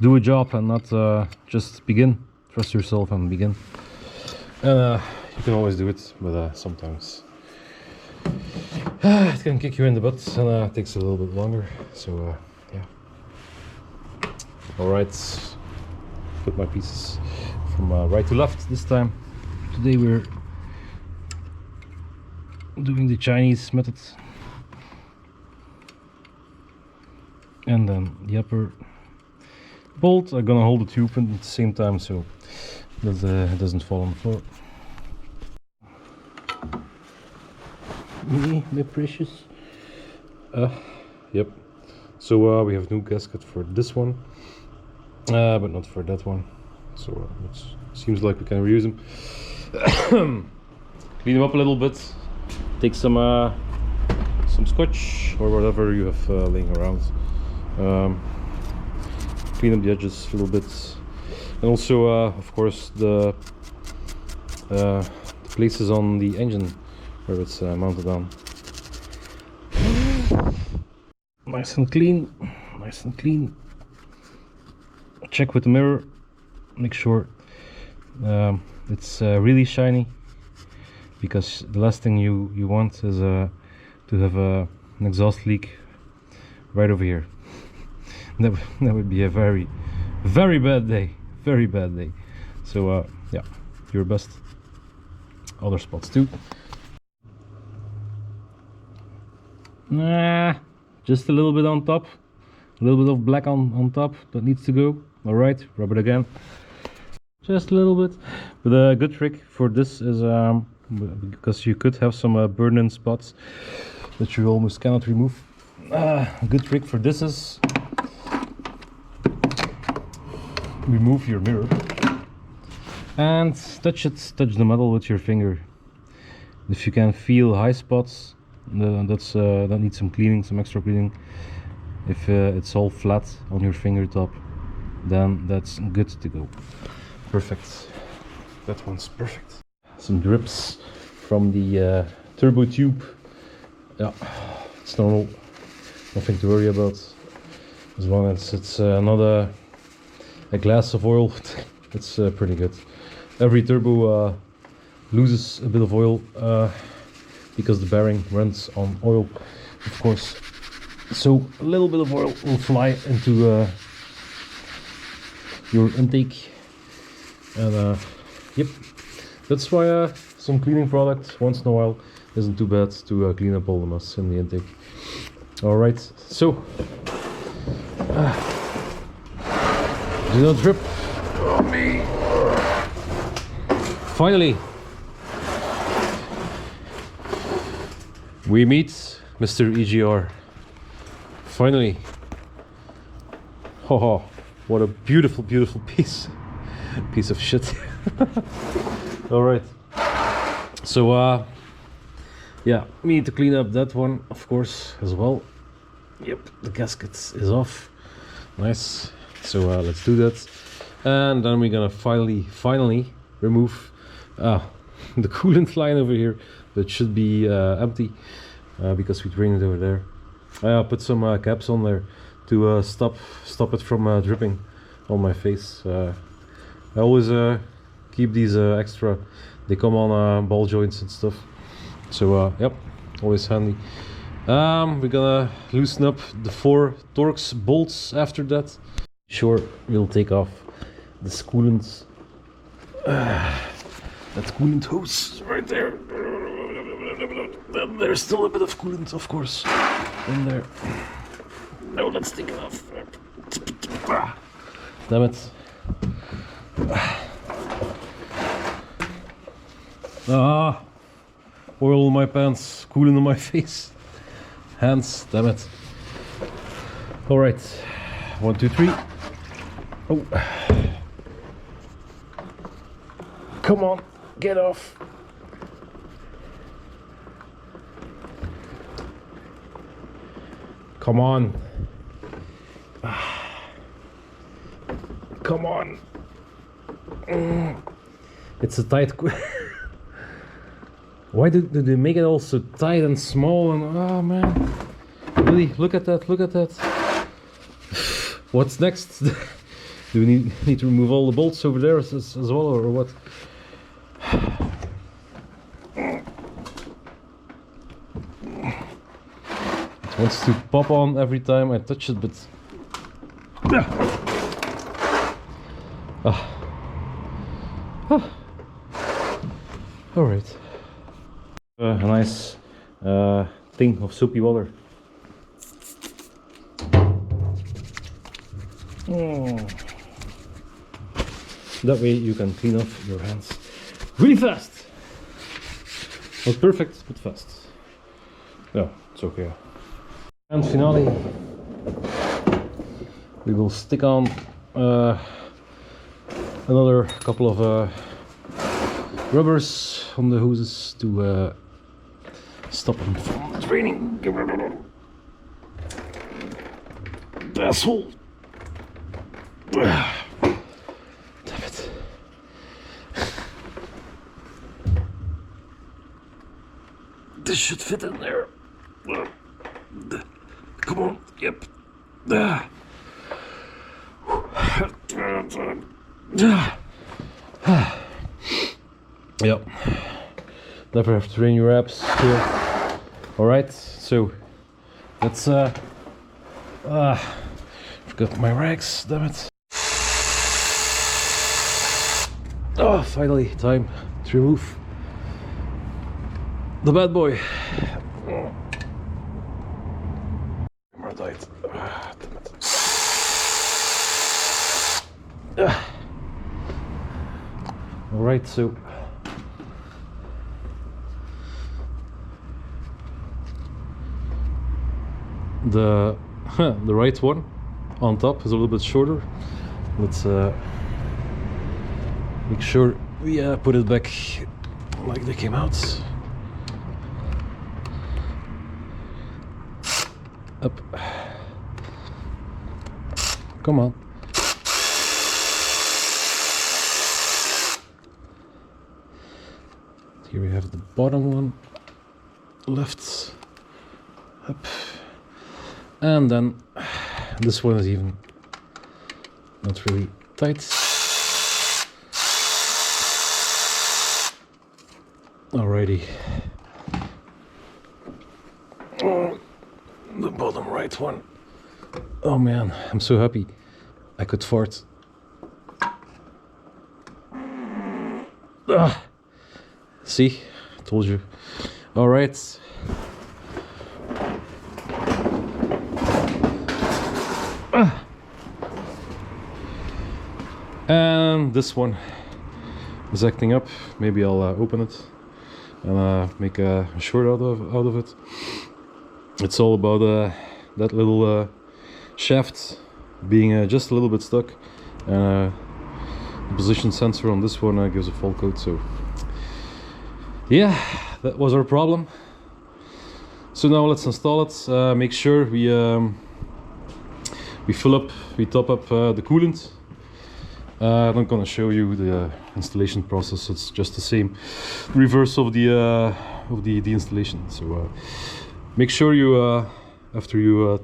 do a job and not just begin. Trust yourself and begin. And you can always do it, but sometimes It can kick you in the butt and it takes a little bit longer, so yeah. Alright, put my pieces from right to left this time. Today we're doing the Chinese method. And then the upper bolt, I'm gonna hold the tube in at the same time so that it doesn't fall on the floor. Me, my precious. Yep. So we have new gasket for this one, but not for that one. So it seems like we can reuse them. Clean them up a little bit. Take some scotch or whatever you have laying around. Clean up the edges a little bit, and also, of course, the places on the engine where it's mounted on. Nice and clean, nice and clean. Check with the mirror, make sure it's really shiny, because the last thing you want is to have an exhaust leak right over here. That would be a very bad day, very bad day. So yeah, your best. Other spots too. Just a little bit on top, a little bit of black on top that needs to go. All right, rub it again, just a little bit. But a good trick for this is because you could have some burn-in spots that you almost cannot remove. A good trick for this is remove your mirror and touch the metal with your finger. If you can feel high spots, that needs some cleaning, some extra cleaning. If it's all flat on your finger top, then that's good to go. Perfect. That one's perfect. Some drips from the turbo tube. Yeah, it's normal. Nothing to worry about. As long as it's not a glass of oil, it's pretty good. Every turbo loses a bit of oil because the bearing runs on oil, of course. So a little bit of oil will fly into your intake, and yep, that's why some cleaning product once in a while isn't too bad to clean up all the mess in the intake. All right, so do not drip on me. Finally, we meet Mr. EGR. Finally. Oh, what a beautiful, beautiful piece of shit. All right. So yeah, we need to clean up that one, of course, as well. Yep, the gasket is off. Nice. So let's do that, and then we're gonna finally remove the coolant line over here that should be empty because we drained it over there. I put some caps on there to stop it from dripping on my face. I always keep these extra. They come on ball joints and stuff. So yep, always handy. We're gonna loosen up the 4 Torx bolts after that. Sure, we'll take off this coolant. That coolant hose right there. There's still a bit of coolant, of course, in there. No, let's take it off. Damn it. Oil in my pants, coolant on my face. Hands, damn it. Alright, 1, 2, 3. Oh. Come on, get off. Come on. Come on. It's a tight. Why do they make it all so tight and small? And oh man, really? Look at that! Look at that! What's next? Do we need to remove all the bolts over there as well, or what? Wants to pop on every time I touch it, but all right. A nice thing of soapy water. That way you can clean off your hands really fast. Not perfect, but fast. Yeah, it's okay. And finale, we will stick on another couple of rubbers on the hoses to stop them from draining. Asshole. Damn it. This should fit in there. Come on, yep. Yep. Never have to drain your abs here. Alright, so let's forgot my rags, damn it. Oh, finally, time to remove the bad boy. Camera tight. Damn it. Alright, so the right one on top is a little bit shorter. Let's make sure we put it back like they came out. Up. Come on. Here we have the bottom one. Left. Up. And then this one is even not really tight. Alrighty. Oh, the bottom right one. Oh man, I'm so happy I could fart. Ah, see, I told you. Alright. And this one is acting up. Maybe I'll open it and make a short out of it. It's all about that little shaft being just a little bit stuck, and the position sensor on this one gives a fault code. So yeah, that was our problem. So now let's install it. Make sure we top up the coolant. I'm not gonna show you the installation process. It's just the same reverse of the installation. So make sure you after you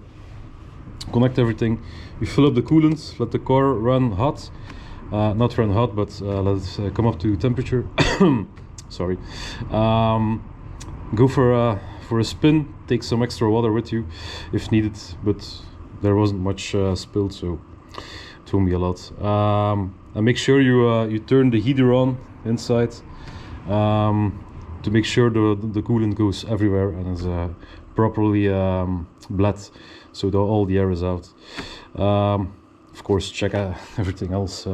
connect everything, you fill up the coolant, let the car run hot, not run hot, but let it come up to temperature. Sorry. Go for a spin. Take some extra water with you if needed, but there wasn't much spilled, so it won't be a lot. And make sure you turn the heater on inside to make sure the coolant goes everywhere and is properly bled, so that all the air is out. Of course, check everything else,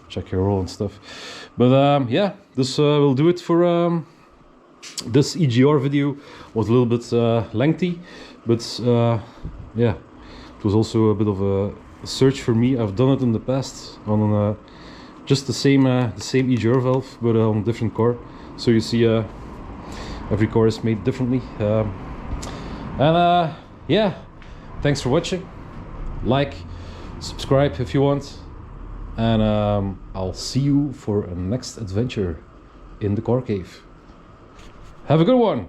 check your oil and stuff. But yeah, this will do it for this EGR video. Was a little bit lengthy, but yeah, it was also a bit of a search for me. I've done it in the past on just the same EGR valve, but on a different car. So you see, every car is made differently. And yeah, thanks for watching. Like, subscribe if you want, and I'll see you for a next adventure in the car cave. Have a good one.